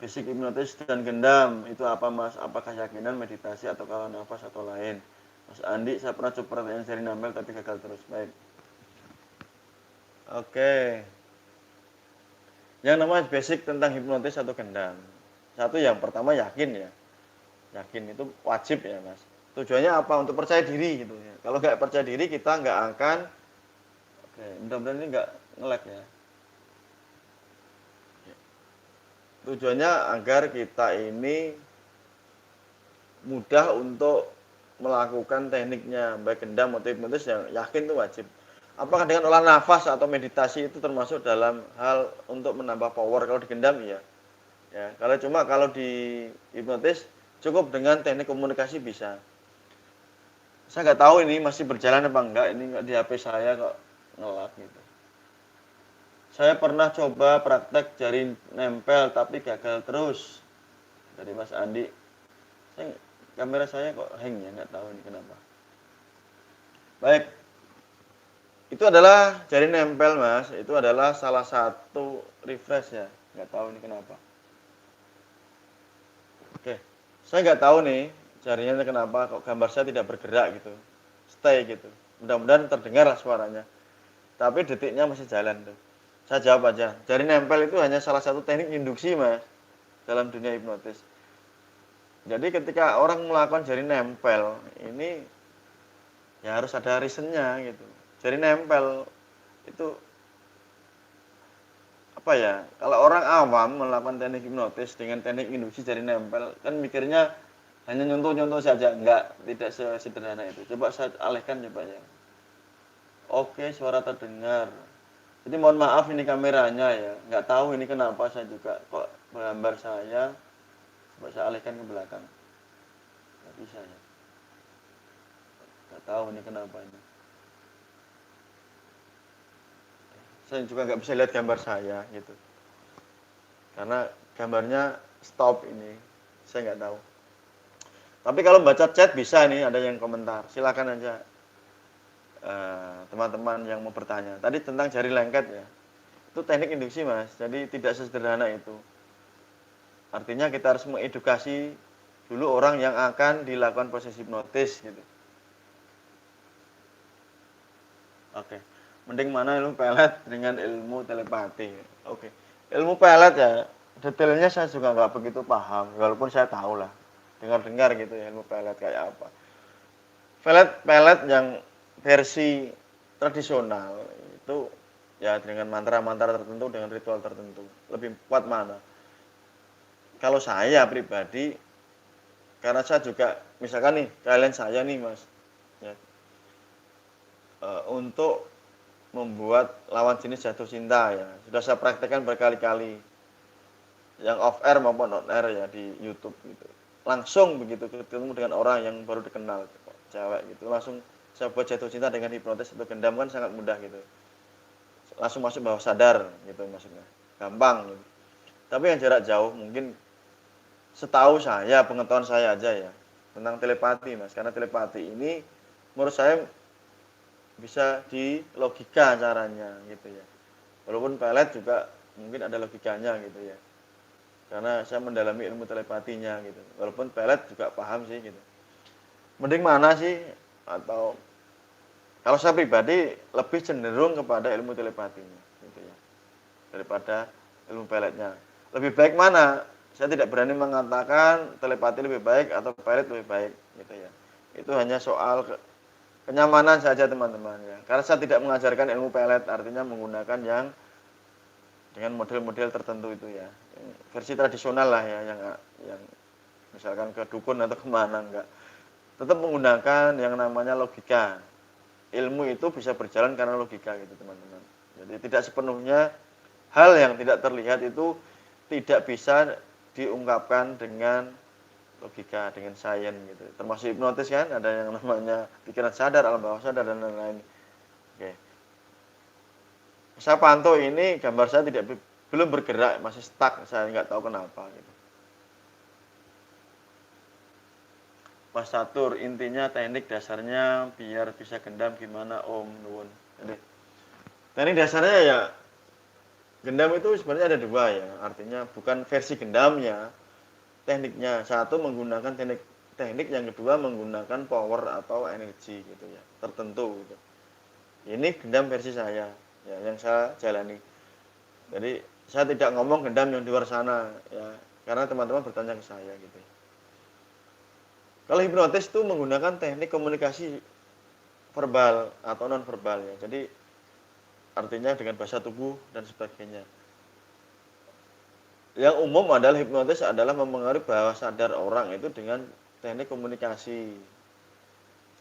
Basic hipnotis dan gendam itu apa mas? Apakah yakinan, meditasi, atau kalau nafas atau lain? Mas Andi, saya pernah coba pertanyaan seri nambel tapi gagal terus. Baik. Oke. Yang namanya basic tentang hipnotis atau gendam. Satu, yang pertama yakin ya. Yakin itu wajib ya mas. Tujuannya apa? Untuk percaya diri gitu ya. Kalau nggak percaya diri kita nggak akan. Oke, mudah-mudahan ini nggak nge-lag ya. Tujuannya agar kita ini mudah untuk melakukan tekniknya, baik gendam atau hipnotis, yang yakin itu wajib. Apakah dengan olah nafas atau meditasi itu termasuk dalam hal untuk menambah power? Kalau di gendam iya. Ya, kalau di hipnotis cukup dengan teknik komunikasi bisa. Saya nggak tahu ini masih berjalan apa enggak, ini di HP saya kok nge-lag gitu. Saya pernah coba praktek jari nempel tapi gagal terus. Dari Mas Andi. Kamera saya kok hang ya, nggak tahu ini kenapa. Baik. Itu adalah jari nempel mas. Itu adalah salah satu refresh ya. Nggak tahu ini kenapa. Oke. Saya nggak tahu nih jarinya kenapa kok gambar saya tidak bergerak gitu. Stay gitu. Mudah-mudahan terdengar lah suaranya. Tapi detiknya masih jalan tuh. Saya jawab aja, jari nempel itu hanya salah satu teknik induksi mas dalam dunia hipnotis. Jadi ketika orang melakukan jari nempel ini ya harus ada reasonnya gitu. Jari nempel itu apa ya? Kalau orang awam melakukan teknik hipnotis dengan teknik induksi jari nempel kan mikirnya hanya nyontoh-nyontoh saja, tidak sesederhana itu. Coba saya alihkan coba ya. Oke, suara terdengar. Jadi mohon maaf ini kameranya ya, nggak tahu ini kenapa saya juga kok gambar saya, coba saya alihkan ke belakang, nggak bisa ya, nggak tahu ini kenapa ini. Saya juga nggak bisa lihat gambar saya gitu, karena gambarnya stop ini, saya nggak tahu. Tapi kalau baca chat bisa nih, ada yang komentar, silakan aja. Teman-teman yang mau bertanya tadi tentang jari lengket ya, itu teknik induksi mas, jadi tidak sesederhana itu. Artinya kita harus mengedukasi dulu orang yang akan dilakukan proses hipnotis gitu. Oke, mending mana ilmu pelet dengan ilmu telepati. Oke, ilmu pelet ya detailnya saya juga nggak begitu paham, walaupun saya tahu lah. dengar-dengar gitu ya ilmu pelet kayak apa. Pelet yang versi tradisional itu ya dengan mantra-mantra tertentu, dengan ritual tertentu. Lebih kuat mana? Kalau saya pribadi, karena saya juga, misalkan nih, kalian saya nih mas, ya, untuk membuat lawan jenis jatuh cinta ya, sudah saya praktekkan berkali-kali, yang off air maupun on air ya di YouTube gitu. Langsung begitu ketemu dengan orang yang baru dikenal, cewek gitu, langsung saya buat jatuh cinta dengan hipnotis atau gendam kan sangat mudah gitu. Langsung masuk bawah sadar gitu maksudnya, gampang gitu. Tapi yang jarak jauh mungkin setahu saya, pengetahuan saya aja ya tentang telepati mas, karena telepati ini menurut saya bisa di logika caranya gitu ya, walaupun pelet juga mungkin ada logikanya gitu ya, karena saya mendalami ilmu telepatinya gitu, walaupun pelet juga paham sih gitu. Mending mana sih, atau kalau saya pribadi lebih cenderung kepada ilmu telepatinya gitu ya daripada ilmu peletnya. Lebih baik mana? Saya tidak berani mengatakan telepati lebih baik atau pelet lebih baik gitu ya. Itu hanya soal kenyamanan saja teman-teman ya. Karena saya tidak mengajarkan ilmu pelet, artinya menggunakan yang dengan model-model tertentu itu ya. Versi tradisional lah ya, yang misalkan ke dukun atau kemana, enggak. Tetap menggunakan yang namanya logika. Ilmu itu bisa berjalan karena logika gitu teman-teman. Jadi tidak sepenuhnya hal yang tidak terlihat itu tidak bisa diungkapkan dengan logika, dengan sains gitu. Termasuk hipnotis kan, ada yang namanya pikiran sadar, alam bawah sadar dan lain-lain. Oke. Saya pantau ini gambar saya belum bergerak, masih stuck, saya nggak tahu kenapa gitu. Mas Catur, intinya teknik dasarnya biar bisa gendam gimana Om Nuwun. Jadi teknik dasarnya ya gendam itu sebenarnya ada dua ya, artinya bukan versi gendamnya, tekniknya. Satu menggunakan teknik, yang kedua menggunakan power atau energi gitu ya, tertentu gitu. Ini gendam versi saya, ya, yang saya jalani. Jadi saya tidak ngomong gendam yang di luar sana ya, karena teman-teman bertanya ke saya gitu. Kalau hipnotis itu menggunakan teknik komunikasi verbal atau non verbal ya. Jadi artinya dengan bahasa tubuh dan sebagainya. Yang umum adalah hipnotis adalah mempengaruhi bawah sadar orang itu dengan teknik komunikasi.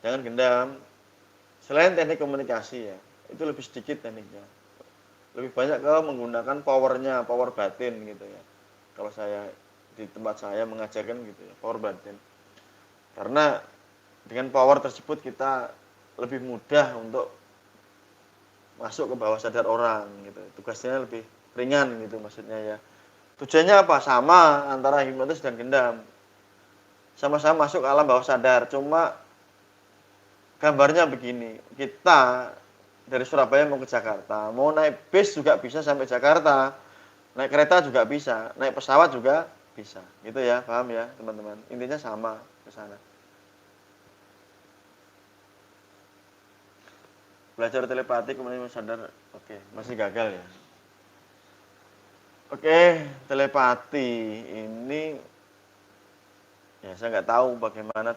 Jangan gendam. Selain teknik komunikasi ya, itu lebih sedikit tekniknya. Lebih banyak ke menggunakan powernya, power batin gitu ya. Kalau saya di tempat saya mengajarkan gitu ya, power batin. Karena dengan power tersebut kita lebih mudah untuk masuk ke bawah sadar orang gitu. Tugasnya lebih ringan gitu maksudnya ya. Tujuannya apa? Sama antara hipnotis dan gendam. Sama-sama masuk ke alam bawah sadar. Cuma gambarnya begini. Kita dari Surabaya mau ke Jakarta. Mau naik bis juga bisa sampai Jakarta. Naik kereta juga bisa. Naik pesawat juga bisa. Gitu ya, paham ya teman-teman. Intinya sama ke sana. Belajar telepati kemudian sadar, oke, masih gagal ya. Oke, telepati ini ya saya nggak tahu bagaimana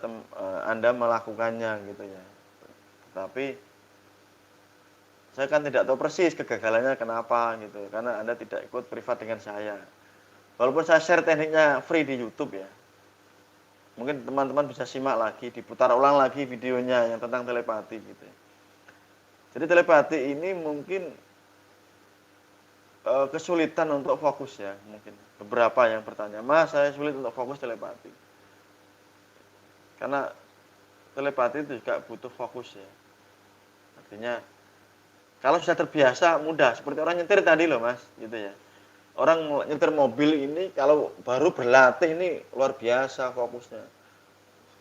Anda melakukannya gitu ya. Tapi saya kan tidak tahu persis kegagalannya kenapa gitu, karena Anda tidak ikut privat dengan saya. Walaupun saya share tekniknya free di YouTube ya. Mungkin teman-teman bisa simak lagi, diputar ulang lagi videonya yang tentang telepati gitu ya. Jadi telepati ini mungkin kesulitan untuk fokus ya, mungkin beberapa yang bertanya, Mas saya sulit untuk fokus telepati. Karena telepati itu juga butuh fokus ya. Artinya kalau sudah terbiasa mudah, seperti orang nyetir tadi loh Mas, gitu ya. Orang nyetir mobil ini kalau baru berlatih ini luar biasa fokusnya.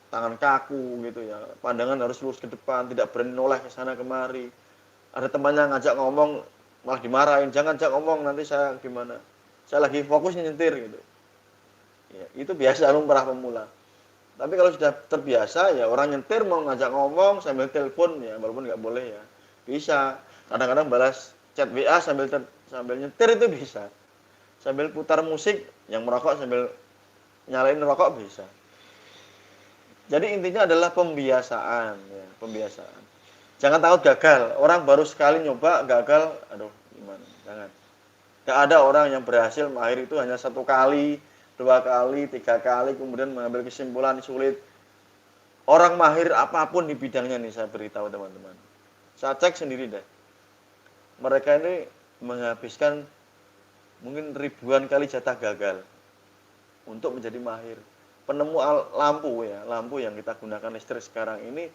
Tangan kaku gitu ya, pandangan harus lurus ke depan, tidak berani noleh ke sana kemari. Ada temannya ngajak ngomong malah dimarahin, jangan ajak ngomong nanti saya gimana. Saya lagi fokus nyetir gitu. Ya, itu biasa lumrah pemula. Tapi kalau sudah terbiasa ya orang nyetir mau ngajak ngomong sambil telepon ya, walaupun nggak boleh ya. Bisa. Kadang-kadang balas chat WA sambil nyetir itu bisa. Sambil putar musik, yang merokok sambil nyalain rokok bisa. Jadi intinya adalah pembiasaan, ya, pembiasaan. Jangan takut gagal. Orang baru sekali nyoba gagal, aduh gimana? Jangan. Gak ada orang yang berhasil mahir itu hanya 1 kali, 2 kali, 3 kali, kemudian mengambil kesimpulan sulit. Orang mahir apapun di bidangnya nih, saya beritahu teman-teman. Saya cek sendiri deh. Mereka ini menghabiskan mungkin ribuan kali jatah gagal untuk menjadi mahir. Penemu lampu ya, lampu yang kita gunakan listrik sekarang ini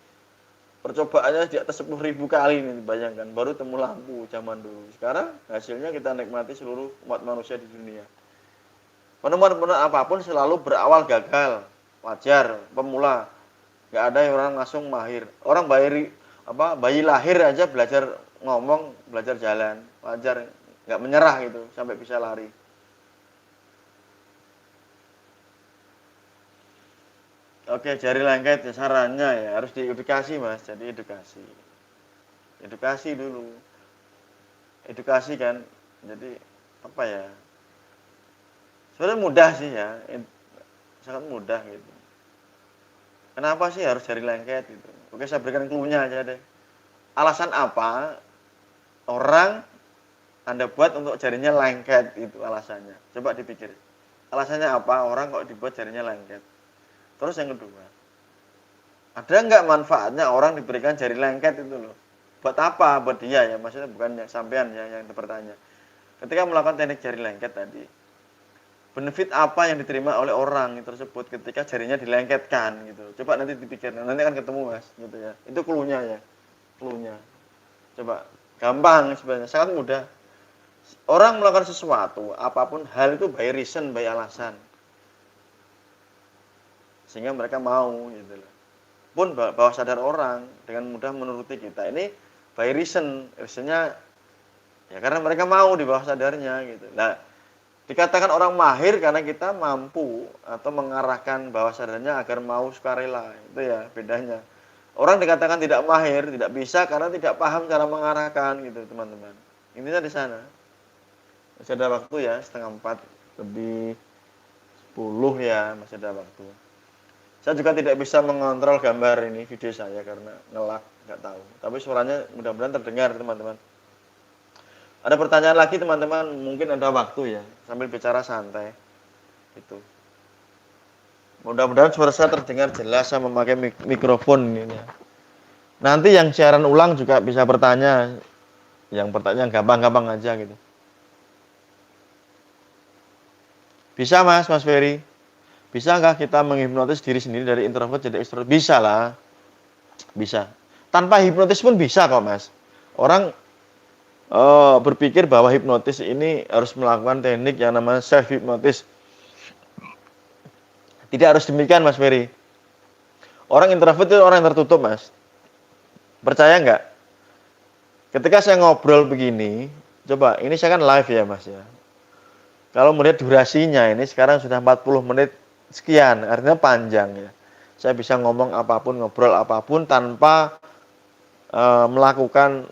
percobaannya di atas 10.000 kali nih, bayangkan, baru temu lampu zaman dulu. Sekarang hasilnya kita nikmati seluruh umat manusia di dunia. Penemuan-penemuan apapun selalu berawal gagal, wajar, pemula. Gak ada yang orang langsung mahir. Orang bayi lahir aja belajar ngomong, belajar jalan, wajar, nggak menyerah gitu sampai bisa lari. Oke, jari lengket ya, sarannya ya harus diedukasi mas, jadi edukasi dulu, edukasi kan, jadi apa ya, sebenarnya mudah sih ya, sangat mudah gitu. Kenapa sih harus jari lengket gitu? Oke, saya berikan clue-nya aja deh. Alasan apa orang Anda buat untuk jarinya lengket, itu alasannya. Coba dipikir. Alasannya apa orang kok dibuat jarinya lengket? Terus yang kedua, ada nggak manfaatnya orang diberikan jari lengket itu loh? Buat apa? Buat dia ya, maksudnya bukan yang sampean ya yang bertanya. Ketika melakukan teknik jari lengket tadi, benefit apa yang diterima oleh orang tersebut ketika jarinya dilengketkan gitu. Coba nanti dipikir, nanti akan ketemu mas gitu ya. Itu clue-nya ya, clue-nya. Coba, gampang sebenarnya, sangat mudah. Orang melakukan sesuatu, apapun hal itu by reason, by alasan. Sehingga mereka mau gitu loh. Pun bawah sadar orang dengan mudah menuruti kita. Ini by reason, reasonnya ya karena mereka mau di bawah sadarnya gitu. Nah, dikatakan orang mahir karena kita mampu atau mengarahkan bawah sadarnya agar mau sukarela. Itu ya bedanya. Orang dikatakan tidak mahir, tidak bisa karena tidak paham cara mengarahkan gitu, teman-teman. Intinya di sana. Masih ada waktu ya, 3:30 lebih 10 ya, masih ada waktu. Saya juga tidak bisa mengontrol gambar ini video saya karena ngelak, nggak tahu. Tapi suaranya mudah-mudahan terdengar, teman-teman. Ada pertanyaan lagi, teman-teman? Mungkin ada waktu ya, sambil bicara santai. Itu. Mudah-mudahan suara saya terdengar jelas, saya memakai mikrofon ini ya. Nanti yang siaran ulang juga bisa bertanya, yang pertanyaan gampang-gampang aja gitu. Bisa mas Ferry? Bisa nggak kita menghipnotis diri sendiri dari introvert jadi extrovert? Bisa lah, bisa. Tanpa hipnotis pun bisa kok mas. Orang berpikir bahwa hipnotis ini harus melakukan teknik yang namanya self hipnotis. Tidak harus demikian mas Ferry. Orang introvert itu orang yang tertutup mas. Percaya nggak? Ketika saya ngobrol begini, coba ini saya kan live ya mas ya. Kalau melihat durasinya ini sekarang sudah 40 menit sekian, artinya panjang ya. Saya bisa ngomong apapun, ngobrol apapun tanpa melakukan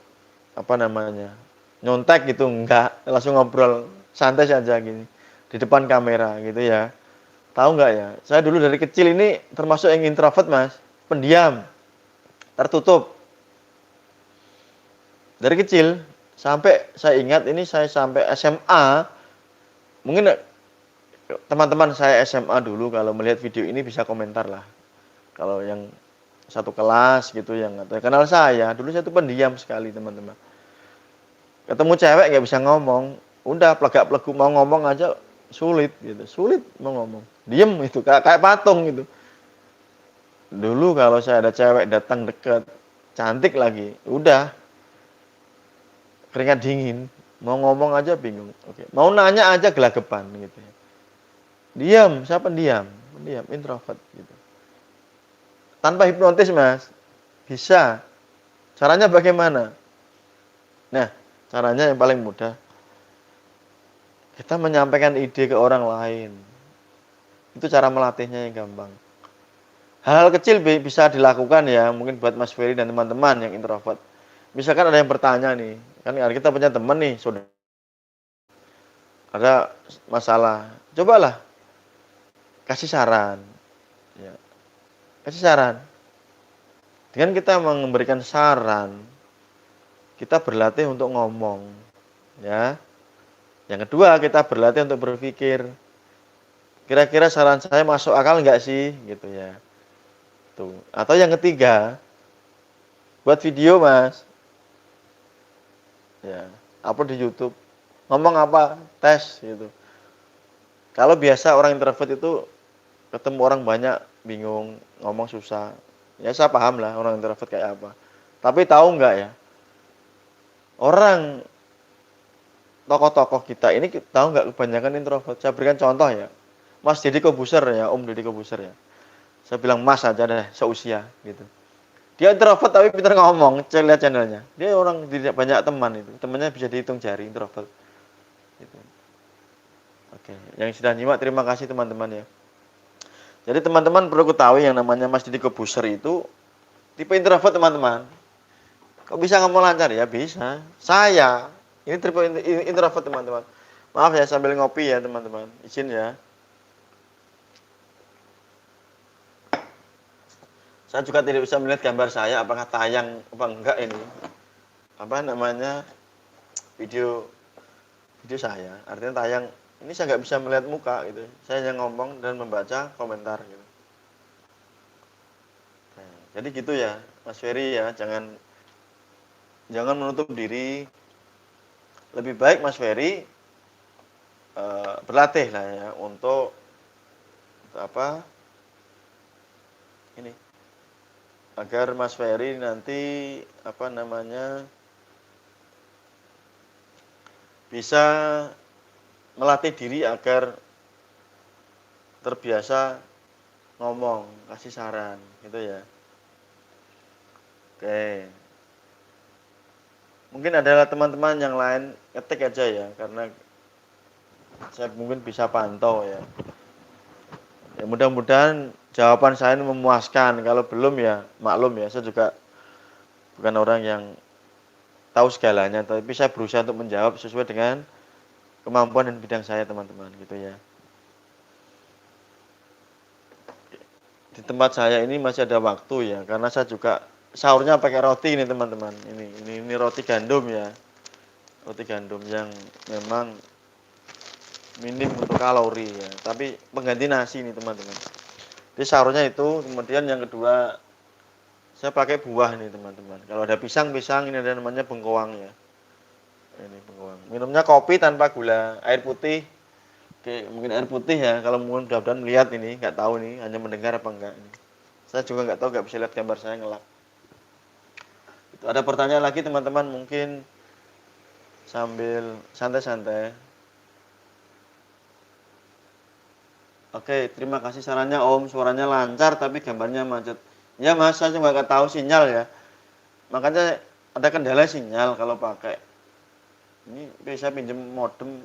apa namanya, nyontek gitu, enggak, langsung ngobrol santai saja gini di depan kamera gitu ya. Tahu nggak ya? Saya dulu dari kecil ini termasuk yang introvert mas, pendiam, tertutup. Dari kecil sampai saya ingat ini saya sampai SMA, mungkin teman-teman saya SMA dulu kalau melihat video ini bisa komentar lah. Kalau yang satu kelas gitu yang kenal saya, dulu saya tuh pendiam sekali teman-teman. Ketemu cewek nggak bisa ngomong, udah plegak-pleguk mau ngomong aja sulit gitu, sulit mau ngomong, diem itu kayak patung gitu. Dulu kalau saya ada cewek datang deket, cantik lagi, udah keringat dingin, mau ngomong aja bingung, oke, mau nanya aja gelagapan gitu. Diam, saya pendiam, introvert gitu. Tanpa hipnotis mas, bisa. Caranya bagaimana? Nah, caranya yang paling mudah, kita menyampaikan ide ke orang lain. Itu cara melatihnya yang gampang. Hal kecil bisa dilakukan ya, mungkin buat Mas Ferry dan teman-teman yang introvert. Misalkan ada yang bertanya nih, kan kita punya teman nih, saudara, ada masalah, cobalah kasih saran. Ya. kasih saran. Dengan kita memberikan saran, kita berlatih untuk ngomong, ya. Yang kedua, kita berlatih untuk berpikir. Kira-kira saran saya masuk akal nggak sih, gitu ya. Tuh. Atau yang ketiga, buat video, Mas. Ya, upload di YouTube. Ngomong apa? Tes gitu. Kalau biasa orang introvert itu ketemu orang banyak bingung, ngomong susah. Ya saya paham lah orang introvert kayak apa. Tapi tahu nggak ya, orang tokoh-tokoh kita ini tahu nggak kebanyakan introvert. Saya berikan contoh ya, Mas Deddy Kobuser ya, Om Deddy Kobuser ya. Saya bilang Mas aja deh, seusia gitu. Dia introvert tapi pintar ngomong, lihat channelnya. Dia orang tidak banyak teman itu, temannya bisa dihitung jari introvert. Gitu. Oke, yang sudah nyimak terima kasih teman-teman ya. Jadi teman-teman perlu ketahui yang namanya Mas Deddy Kobuser itu tipe introvert teman-teman. Kok bisa ngomong lancar ya? Bisa. Saya ini tipe introvert teman-teman. Maaf ya sambil ngopi ya teman-teman. Izin ya. Saya juga tidak bisa melihat gambar saya apakah tayang apa enggak ini. Apa namanya? Video video saya. Artinya tayang ini saya nggak bisa melihat muka gitu. Saya hanya ngomong dan membaca komentar gitu. Nah, jadi gitu ya, Mas Ferry ya, jangan menutup diri. Lebih baik Mas Ferry berlatih lah ya untuk apa ini agar Mas Ferry nanti apa namanya bisa melatih diri agar terbiasa ngomong, kasih saran gitu ya. Oke. Mungkin adalah teman-teman yang lain ketik aja ya karena saya mungkin bisa pantau ya. Ya mudah-mudahan jawaban saya ini memuaskan. Kalau belum ya maklum ya, saya juga bukan orang yang tahu segalanya, tapi saya berusaha untuk menjawab sesuai dengan kemampuan dan bidang saya teman-teman gitu ya. Di tempat saya ini masih ada waktu ya, karena saya juga sahurnya pakai roti ini teman-teman. Ini roti gandum ya, roti gandum yang memang minim untuk kalori ya, tapi pengganti nasi ini teman-teman. Jadi sahurnya itu, kemudian yang kedua saya pakai buah nih teman-teman. Kalau ada pisang ini ada namanya bengkoang ya. Ini bengkoang. Minumnya kopi tanpa gula, air putih. Oke, mungkin air putih ya. Kalau mungkin mudah-mudahan melihat ini, nggak tahu nih, hanya mendengar apa enggak. Saya juga nggak tahu, nggak bisa lihat gambar saya ngelap. Itu ada pertanyaan lagi teman-teman mungkin sambil santai-santai. Oke, terima kasih sarannya Om. Suaranya lancar tapi gambarnya macet. Ya Mas, saya juga nggak tahu sinyal ya. Makanya ada kendala sinyal kalau pakai. Ini bisa pinjam modem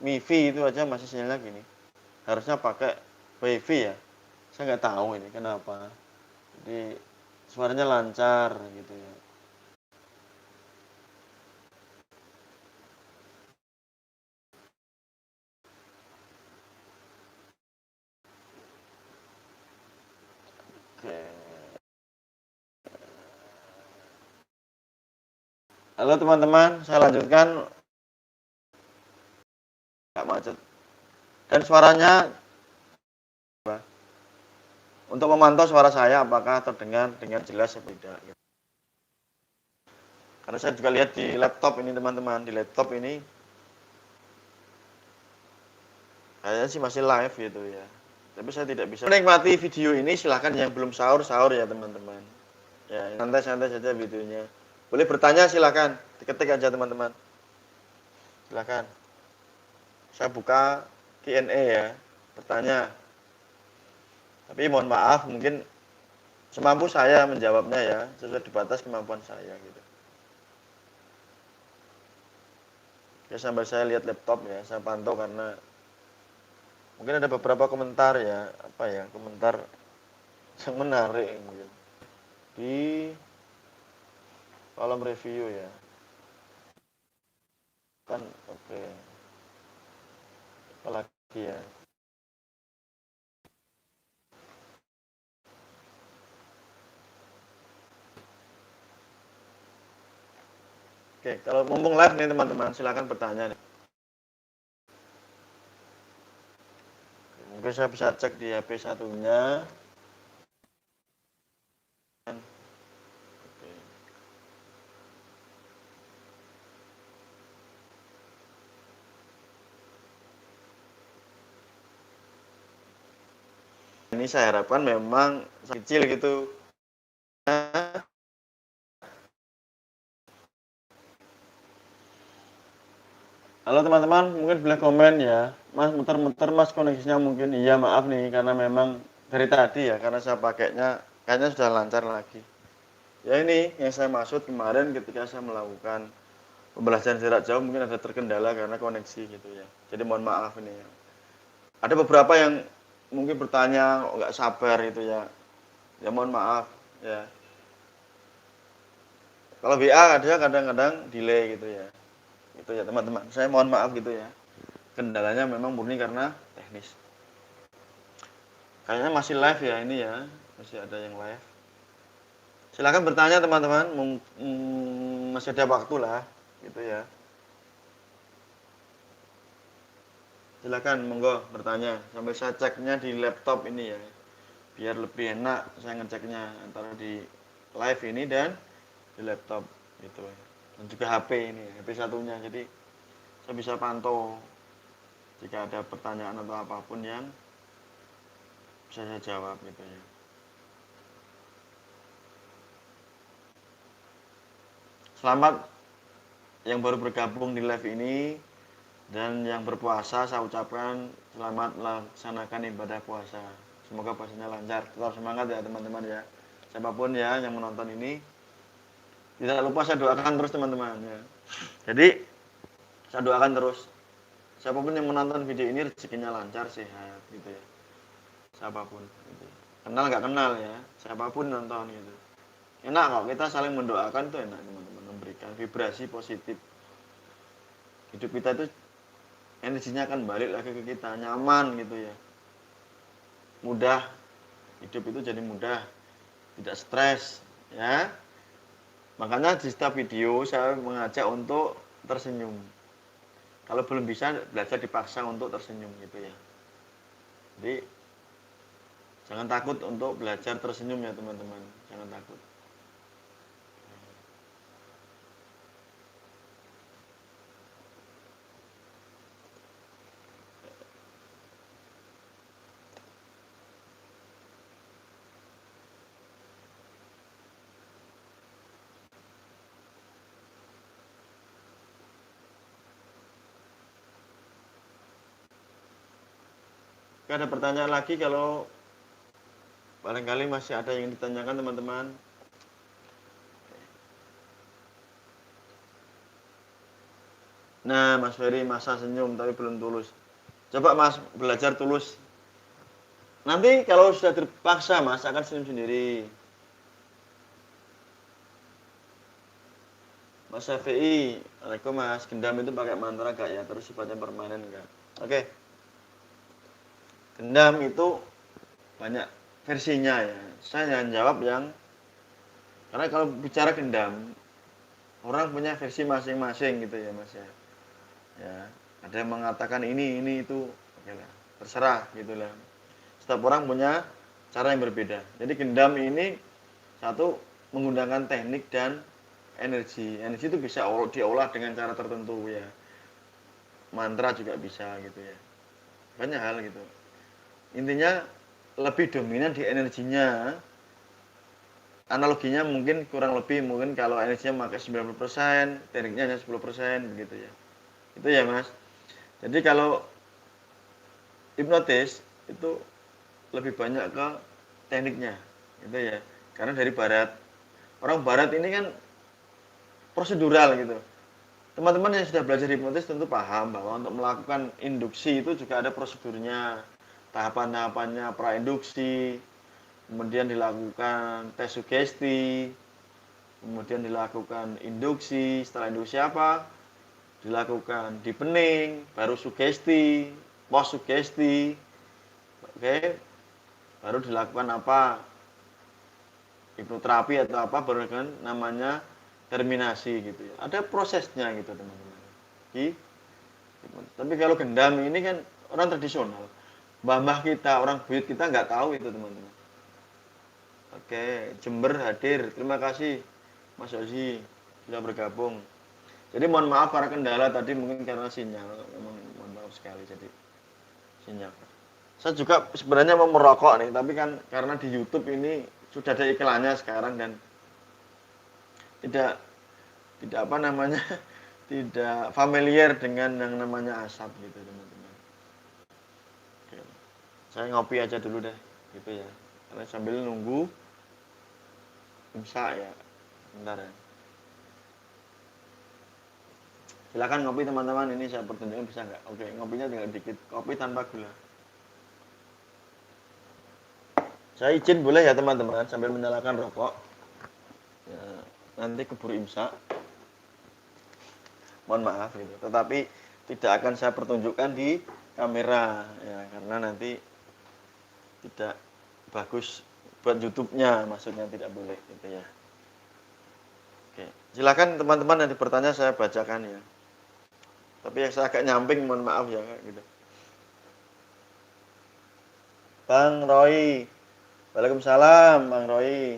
MiFi itu aja masih sinyalnya gini. Harusnya pakai WiFi ya. Saya nggak tahu ini kenapa. Jadi suaranya lancar gitu ya. Oke. Halo teman-teman, saya lanjutkan. Nggak macet. Dan suaranya untuk memantau suara saya apakah terdengar dengan jelas atau tidak. Karena saya juga lihat di laptop ini teman-teman, di laptop ini kayaknya sih masih live gitu ya. Tapi saya tidak bisa menikmati video ini. Silahkan yang belum sahur ya teman-teman. Ya santai-santai saja videonya. Boleh bertanya silahkan, diketik aja teman-teman. Silahkan. Saya buka Q&A ya, bertanya. Tapi mohon maaf mungkin semampu saya menjawabnya ya, sesuai di batas kemampuan saya gitu. Ya sambil saya lihat laptop ya, saya pantau karena mungkin ada beberapa komentar ya, apa ya, komentar yang menarik mungkin di kolom review ya. Kan oke. Apalagi ya. Oke, kalau mumpung live nih teman-teman, silakan bertanya nih. Mungkin saya bisa cek di HP satunya. Oke. Ini saya harapkan memang kecil gitu. Halo teman-teman, mungkin boleh komen ya. Mas muter-muter mas koneksinya mungkin. Iya maaf nih karena memang dari tadi ya karena saya pakainya kayaknya sudah lancar lagi. Ya ini yang saya maksud kemarin ketika saya melakukan pembelajaran jarak jauh mungkin ada terkendala karena koneksi gitu ya. Jadi mohon maaf ini ya. Ada beberapa yang mungkin bertanya nggak sabar gitu ya. Ya mohon maaf ya. Kalau WA ada kadang-kadang delay gitu ya. Itu ya teman-teman. Saya mohon maaf gitu ya. Kendalanya memang murni karena teknis. Kayaknya masih live ya ini ya. Masih ada yang live. Silakan bertanya teman-teman. Masih ada waktu lah gitu ya. Silakan monggo bertanya. Sampai saya ceknya di laptop ini ya. Biar lebih enak saya ngeceknya antara di live ini dan di laptop gitu. Dan juga HP ini, HP satunya. Jadi saya bisa pantau jika ada pertanyaan atau apapun yang bisa saya jawab gitu ya. Selamat yang baru bergabung di live ini dan yang berpuasa saya ucapkan selamat melaksanakan ibadah puasa. Semoga puasanya lancar. Tetap semangat ya teman-teman ya. Siapapun ya yang menonton ini, tidak lupa saya doakan terus teman-teman ya. Jadi saya doakan terus siapapun yang menonton video ini rezekinya lancar, sehat gitu ya. Siapapun gitu. Kenal nggak kenal ya, siapapun nonton gitu. Enak kok kita saling mendoakan tuh enak teman-teman, memberikan vibrasi positif. Hidup kita itu energinya akan balik lagi ke kita, nyaman gitu ya. Mudah, hidup itu jadi mudah, tidak stres ya. Makanya di setiap video saya mengajak untuk tersenyum. Kalau belum bisa belajar dipaksa untuk tersenyum gitu ya. Jadi jangan takut untuk belajar tersenyum ya teman-teman. Jangan takut. Ada pertanyaan lagi kalau barangkali masih ada yang ditanyakan teman-teman. Nah, Mas Ferry masa senyum tapi belum tulus. Coba Mas belajar tulus. Nanti kalau sudah terpaksa Mas akan senyum sendiri. Mas Syafi'i, Assalamualaikum Mas. Gendam itu pakai mantra gak ya? Terus sifatnya permanen enggak? Oke. Gendam itu banyak versinya ya. Saya jangan jawab yang karena kalau bicara gendam orang punya versi masing-masing gitu ya Mas ya. Ya, ada yang mengatakan ini itu, oke lah, terserah gitu lah. Setiap orang punya cara yang berbeda. Jadi gendam ini satu menggunakan teknik dan energi. Energi itu bisa diolah dengan cara tertentu ya. Mantra juga bisa gitu ya. Banyak hal gitu. Intinya lebih dominan di energinya. Analoginya mungkin kurang lebih mungkin kalau energinya pakai 90%, tekniknya hanya 10% begitu ya. Itu ya, Mas. Jadi kalau hipnotis itu lebih banyak ke tekniknya gitu ya. Karena dari barat. Orang barat ini kan prosedural gitu. Teman-teman yang sudah belajar hipnotis tentu paham bahwa untuk melakukan induksi itu juga ada prosedurnya, tahapan-tahapannya, prainduksi, kemudian dilakukan tes sugesti, kemudian dilakukan induksi, setelah induksi apa? Dilakukan deepening, baru sugesti, post sugesti, oke, baru dilakukan apa? Hipnoterapi atau apa baru kan namanya terminasi gitu ya. Ada prosesnya gitu teman-teman. Tapi kalau gendam ini kan orang tradisional. Mbah-mbah kita, orang buyut kita nggak tahu itu teman-teman. Oke, Jember hadir. Terima kasih Mas Ozi sudah bergabung. Jadi mohon maaf para kendala tadi mungkin karena sinyal. Memang mohon maaf sekali jadi sinyal. Saya juga sebenarnya mau merokok nih, tapi kan karena di YouTube ini sudah ada iklannya sekarang dan tidak tidak apa namanya tidak familiar dengan yang namanya asap gitu teman-teman. Oke. Saya ngopi aja dulu deh gitu ya. Karena sambil nunggu imsak ya. Bentar ya. Silakan ngopi teman-teman, ini saya pertunjukan bisa nggak? Oke, ngopinya tinggal dikit. Kopi tanpa gula. Saya izin boleh ya teman-teman sambil menyalakan rokok. Ya, nanti keburu imsak. Mohon maaf gitu. Tetapi tidak akan saya pertunjukkan di kamera ya karena nanti tidak bagus buat YouTube-nya, maksudnya tidak boleh gitu ya. Oke, silakan teman-teman yang bertanya saya bacakan ya. Tapi yang saya agak nyamping mohon maaf ya gitu. Bang Roy. Waalaikumsalam Bang Roy.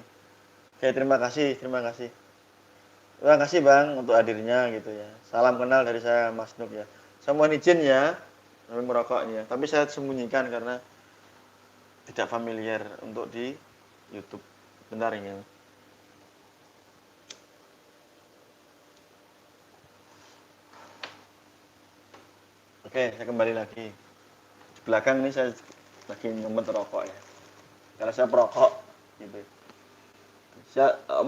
Oke, terima kasih, terima kasih. Terima kasih Bang untuk hadirnya gitu ya. Salam kenal dari saya Mas Nuk ya. Saya mohon izin ya sambil merokoknya. Tapi saya sembunyikan karena tidak familiar untuk di YouTube. Bentar ini. Oke, saya kembali lagi. Di belakang ini saya lagi nyemet rokok ya. Karena saya perokok gitu.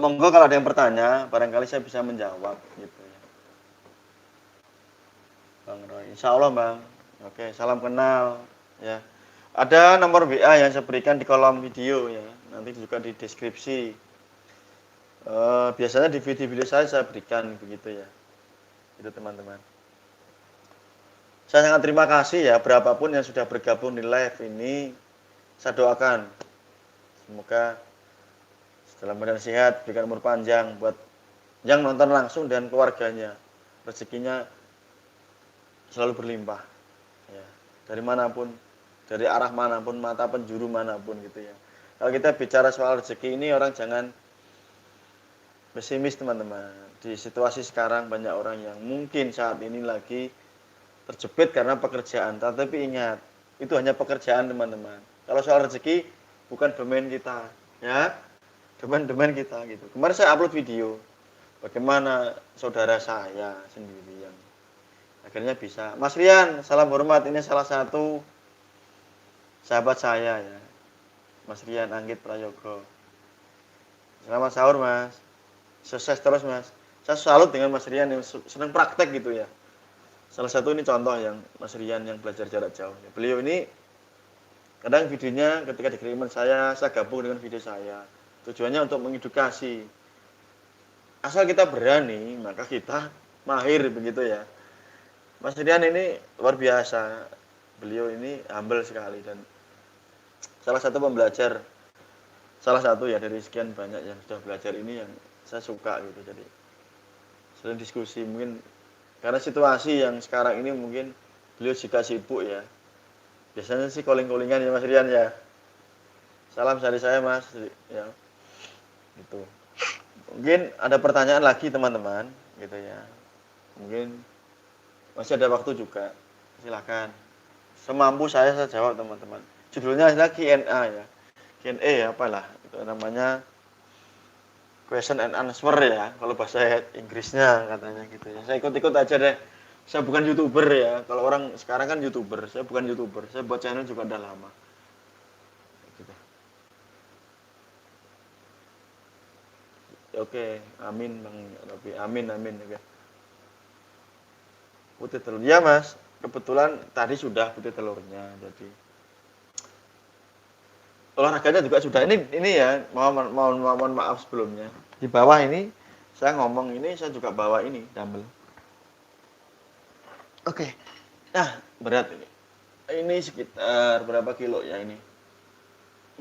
Monggo kalau ada yang bertanya, barangkali saya bisa menjawab gitu ya. Bang Roy, insya Allah Bang. Oke, salam kenal ya. Ada nomor WA yang saya berikan di kolom video ya. Nanti juga di deskripsi. Biasanya di video-video saya berikan begitu ya. Itu teman-teman. Saya sangat terima kasih ya berapapun yang sudah bergabung di live ini. Saya doakan semoga dalam badan sehat, berikan umur panjang buat yang nonton langsung dan keluarganya. Rezekinya selalu berlimpah. Ya, dari manapun, dari arah manapun, mata penjuru manapun gitu ya. Kalau kita bicara soal rezeki ini orang jangan pesimis teman-teman. Di situasi sekarang banyak orang yang mungkin saat ini lagi terjepit karena pekerjaan. Tapi ingat, itu hanya pekerjaan teman-teman. Kalau soal rezeki bukan domain kita, ya. Domain kita gitu. Kemarin saya upload video bagaimana saudara saya sendiri yang akhirnya bisa. Mas Rian, salam hormat. Ini salah satu sahabat saya ya. Mas Rian Anggit Prayogo. Selamat sahur Mas. Sukses terus Mas. Saya salut dengan Mas Rian yang senang praktek gitu ya. Salah satu ini contoh yang Mas Rian yang belajar jarak jauh. Beliau ini kadang videonya ketika dikiriman saya gabung dengan video saya. Tujuannya untuk mengedukasi. Asal kita berani, maka kita mahir begitu ya. Mas Rian ini luar biasa. Beliau ini humble sekali dan salah satu pembelajar, salah satu ya dari sekian banyak yang sudah belajar ini yang saya suka gitu. Jadi sering diskusi mungkin karena situasi yang sekarang ini mungkin beliau juga sibuk ya. Biasanya sih calling-callingan ya Mas Rian ya. Salam dari saya Mas ya. Gitu. Mungkin ada pertanyaan lagi teman-teman gitu ya. Mungkin masih ada waktu juga. Silakan. Semampu saya jawab teman-teman. Judulnya adalah Q&A ya. Q&A ya apalah itu namanya question and answer ya kalau bahasa Inggrisnya katanya gitu ya. Saya ikut-ikut aja deh. Saya bukan YouTuber ya. Kalau orang sekarang kan YouTuber, saya bukan YouTuber. Saya buat channel juga udah lama. Gitu. Oke, amin Bang Robi. Amin. Oke. Putih telur. Ya Mas, kebetulan tadi sudah putih telurnya. Jadi olahraganya juga sudah. Ini ya, mohon maaf sebelumnya. Di bawah ini saya ngomong ini saya juga bawa ini dumbbell. Oke. Nah, berat ini. Ini sekitar berapa kilo ya ini?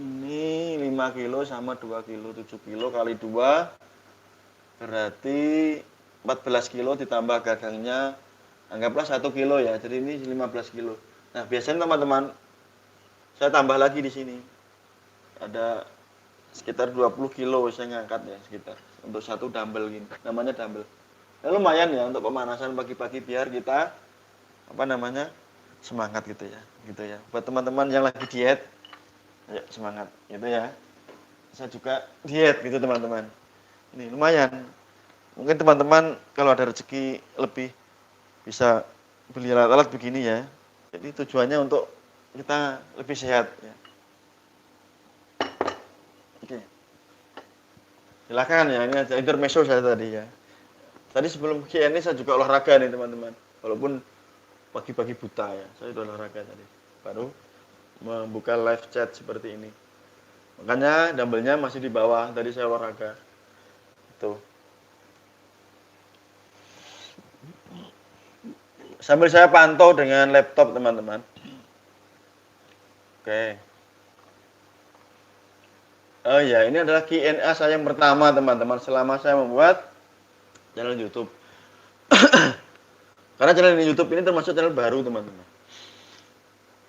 Ini 5 kilo sama 2 kilo, 7 kilo kali 2 Berarti 14 kilo ditambah gagangnya, anggaplah 1 kilo ya, jadi ini 15 kilo. Nah, biasanya teman-teman, saya tambah lagi di sini. Ada sekitar 20 kilo saya ngangkat ya, sekitar. Untuk satu dumbbell gini, namanya dumbbell. Nah, lumayan ya untuk pemanasan pagi-pagi biar kita, semangat gitu ya. Buat teman-teman yang lagi diet, ya semangat gitu ya. Saya juga diet gitu teman-teman. Ini lumayan. Mungkin teman-teman kalau ada rezeki lebih bisa beli alat-alat begini ya. Jadi tujuannya untuk kita lebih sehat ya. Oke. Silakan ya, ini ada intermezzo saya tadi ya. Tadi sebelum Q&A saya juga olahraga nih teman-teman. Walaupun pagi-pagi buta ya, saya udah olahraga tadi. Baru membuka live chat seperti ini. Makanya dumbbellnya masih di bawah, tadi saya olahraga. Tuh. Sambil saya pantau dengan laptop teman-teman. Oke. Oh ya, ini adalah Q&A saya yang pertama teman-teman selama saya membuat channel YouTube. Karena channel YouTube ini termasuk channel baru teman-teman.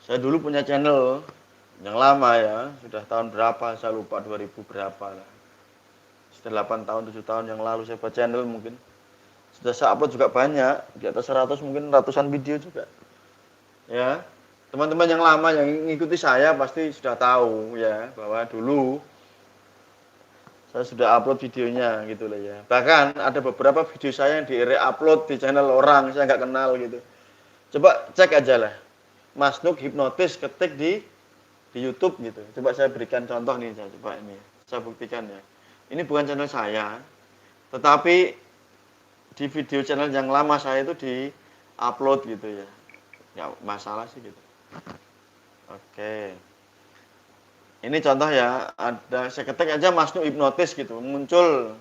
Saya dulu punya channel yang lama ya, sudah tahun berapa saya lupa, 2000 berapa lah. Sudah 8 tahun, 7 tahun yang lalu saya buat channel mungkin. Sudah saya upload juga banyak, di atas 100 mungkin ratusan video juga. Ya, teman-teman yang lama yang mengikuti saya pasti sudah tahu ya bahwa dulu saya sudah upload videonya gitu lah ya. Bahkan ada beberapa video saya yang di-re-upload di channel orang saya nggak kenal gitu. Coba cek aja lah. Mas Nuk hipnotis ketik di YouTube gitu. Coba saya berikan contoh nih, saya coba ini. Saya buktikan ya. Ini bukan channel saya, tetapi di video channel yang lama saya itu di-upload gitu ya. Ya masalah sih gitu. Oke. Ini contoh ya, ada saya ketik aja Mas Nuk hipnotis gitu, muncul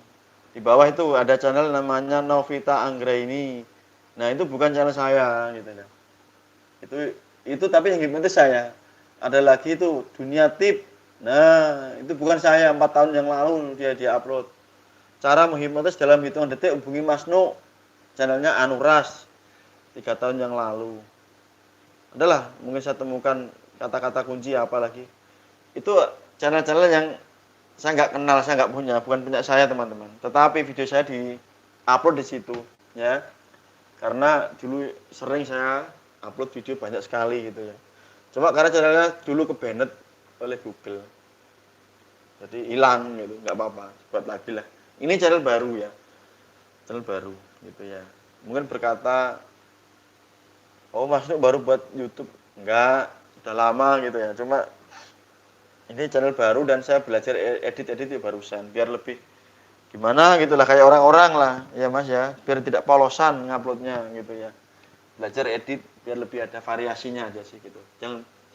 di bawah itu ada channel namanya Novita Anggraini. Nah, itu bukan channel saya gitu ya. Itu tapi yang hipnotis saya. Ada lagi itu Dunia Tip. Nah, itu bukan saya, 4 tahun yang lalu dia upload. Cara menghipnotis dalam hitungan detik, hubungi Mas Nuk. Channelnya Anuras. 3 tahun yang lalu. Adalah mungkin saya temukan kata-kata kunci apa lagi. Itu channel-channel yang saya nggak kenal, saya nggak punya, bukan punya saya teman-teman. Tetapi video saya di-upload di situ, ya. Karena dulu sering saya upload video banyak sekali gitu ya. Cuma karena channelnya dulu ke-banned oleh Google. Jadi hilang gitu, nggak apa-apa, buat lagi lah. Ini channel baru ya, channel baru gitu ya. Mungkin berkata, oh Mas Nuk baru buat YouTube, enggak, sudah lama gitu ya. Cuma ini channel baru dan saya belajar edit-edit ya barusan, biar lebih gimana gitu lah, kayak orang-orang lah, ya Mas ya, biar tidak polosan nguploadnya gitu ya. Belajar edit biar lebih ada variasinya aja sih gitu.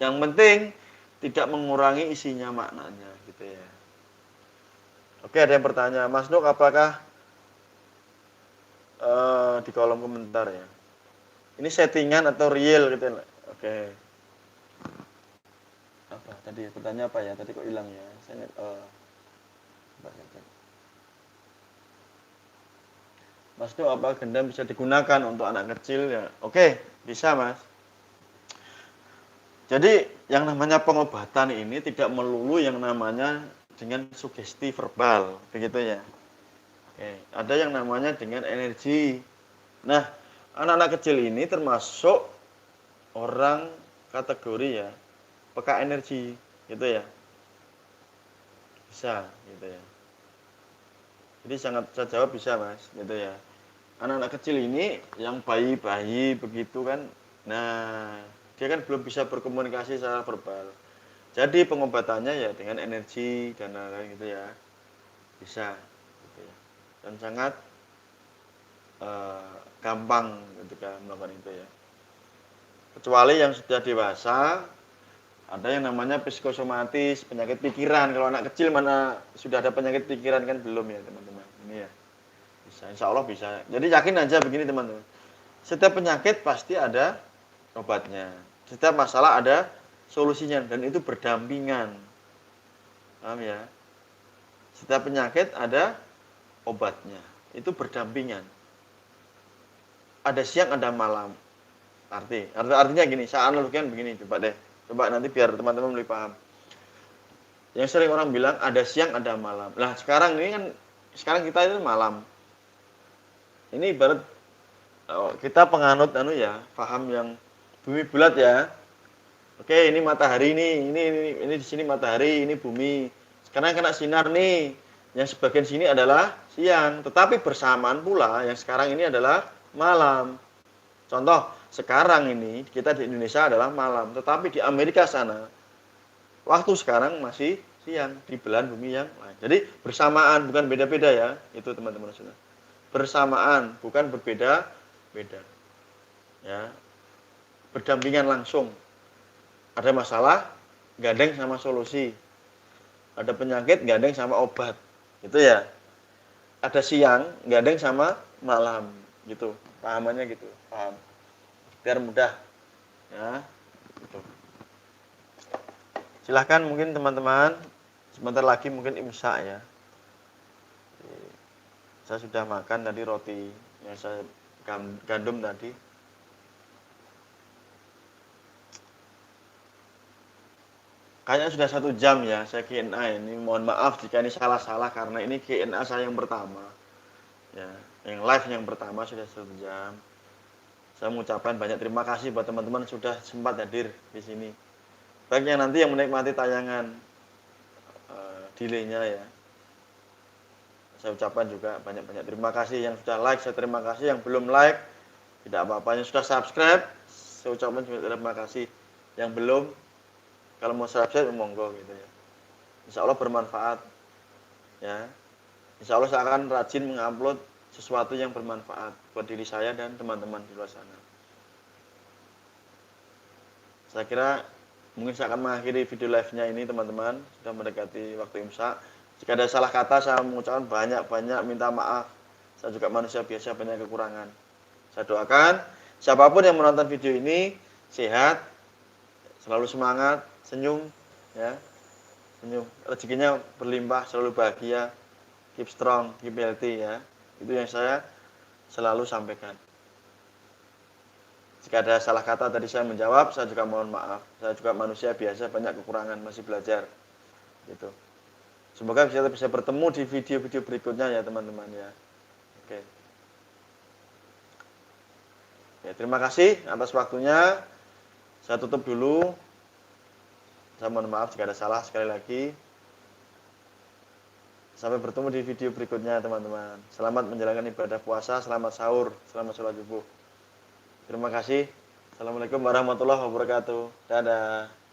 Yang penting tidak mengurangi isinya, maknanya gitu ya. Oke, ada yang bertanya, Mas Nuk apakah di kolom komentar ya, ini settingan atau real gitu ya. Oke. Apa tadi pertanyaan apa ya, tadi kok hilang ya, saya Mas Nuk apa gendam bisa digunakan untuk anak kecil ya? Oke, bisa Mas. Jadi yang namanya pengobatan ini tidak melulu yang namanya dengan sugesti verbal, begitu ya. Oke, ada yang namanya dengan energi. Nah, anak-anak kecil ini termasuk orang kategori ya peka energi, gitu ya. Bisa, gitu ya. Jadi sangat saya jawab bisa Mas, gitu ya. Anak-anak kecil ini yang bayi-bayi begitu kan, nah dia kan belum bisa berkomunikasi secara verbal. Jadi pengobatannya ya dengan energi dan lain-lain gitu ya, bisa, gitu ya. Dan sangat gampang ketika melakukan itu ya. Kecuali yang sudah dewasa, ada yang namanya psikosomatis, penyakit pikiran. Kalau anak kecil mana sudah ada penyakit pikiran kan belum ya teman-teman. Ini ya. Bisa, insya Allah bisa. Jadi yakin aja begini teman-teman. Setiap penyakit pasti ada obatnya. Setiap masalah ada solusinya dan itu berdampingan. Paham ya? Setiap penyakit ada obatnya. itu berdampingan. Ada siang, ada malam. Artinya gini, saya analogikan begini, coba deh. Coba nanti biar teman-teman lebih paham. Yang sering orang bilang ada siang, ada malam. Nah, sekarang ini kan kita itu malam. Ini ibarat kita penganut ya, paham yang bumi bulat ya. Oke, ini matahari ini di sini matahari, ini bumi. Sekarang kena sinar nih. Yang sebagian sini adalah siang, tetapi bersamaan pula yang sekarang ini adalah malam. Contoh, sekarang ini kita di Indonesia adalah malam, tetapi di Amerika sana waktu sekarang masih siang di belahan bumi yang lain. Jadi bersamaan, bukan beda-beda ya, itu teman-teman semua. Bersamaan, bukan berbeda-beda. Ya. Berdampingan langsung. Ada masalah, gandeng sama solusi. Ada penyakit, gandeng sama obat. Gitu ya. Ada siang, gandeng sama malam. Gitu. Pahamannya gitu. Paham. Biar mudah. Ya. Gitu. Silahkan mungkin teman-teman. Sebentar lagi mungkin imsak ya. Saya sudah makan tadi roti yang saya gandum tadi. Kayaknya sudah 1 jam ya saya Q&A ini. Mohon maaf jika ini salah-salah karena ini Q&A saya yang pertama. Ya, yang live yang pertama sudah 1 jam. Saya mengucapkan banyak terima kasih buat teman-teman sudah sempat hadir di sini. Baik yang nanti yang menikmati tayangan delaynya ya. Saya ucapkan juga banyak-banyak terima kasih yang sudah like, saya terima kasih yang belum like, tidak apa-apa yang sudah subscribe, saya ucapkan juga terima kasih yang belum. Kalau mau subscribe monggo gitu ya. Insya Allah bermanfaat ya. Insya Allah saya akan rajin mengupload sesuatu yang bermanfaat buat diri saya dan teman-teman di luar sana. Saya kira mungkin saya akan mengakhiri video live-nya ini teman-teman, sudah mendekati waktu imsak. Jika ada salah kata saya mengucapkan banyak-banyak minta maaf. Saya juga manusia biasa, banyak kekurangan. Saya doakan siapapun yang menonton video ini sehat, selalu semangat, senyum ya. Senyum, rezekinya berlimpah, selalu bahagia, keep strong, keep healthy ya. Itu yang saya selalu sampaikan. Jika ada salah kata tadi saya menjawab, saya juga mohon maaf. Saya juga manusia biasa, banyak kekurangan, masih belajar. Gitu. Semoga bisa bertemu di video-video berikutnya ya teman-teman ya. Oke. Ya, terima kasih atas waktunya. Saya tutup dulu. Saya mohon maaf jika ada salah sekali lagi. Sampai bertemu di video berikutnya teman-teman. Selamat menjalankan ibadah puasa, selamat sahur, selamat sholat subuh. Terima kasih. Assalamualaikum warahmatullahi wabarakatuh. Dadah.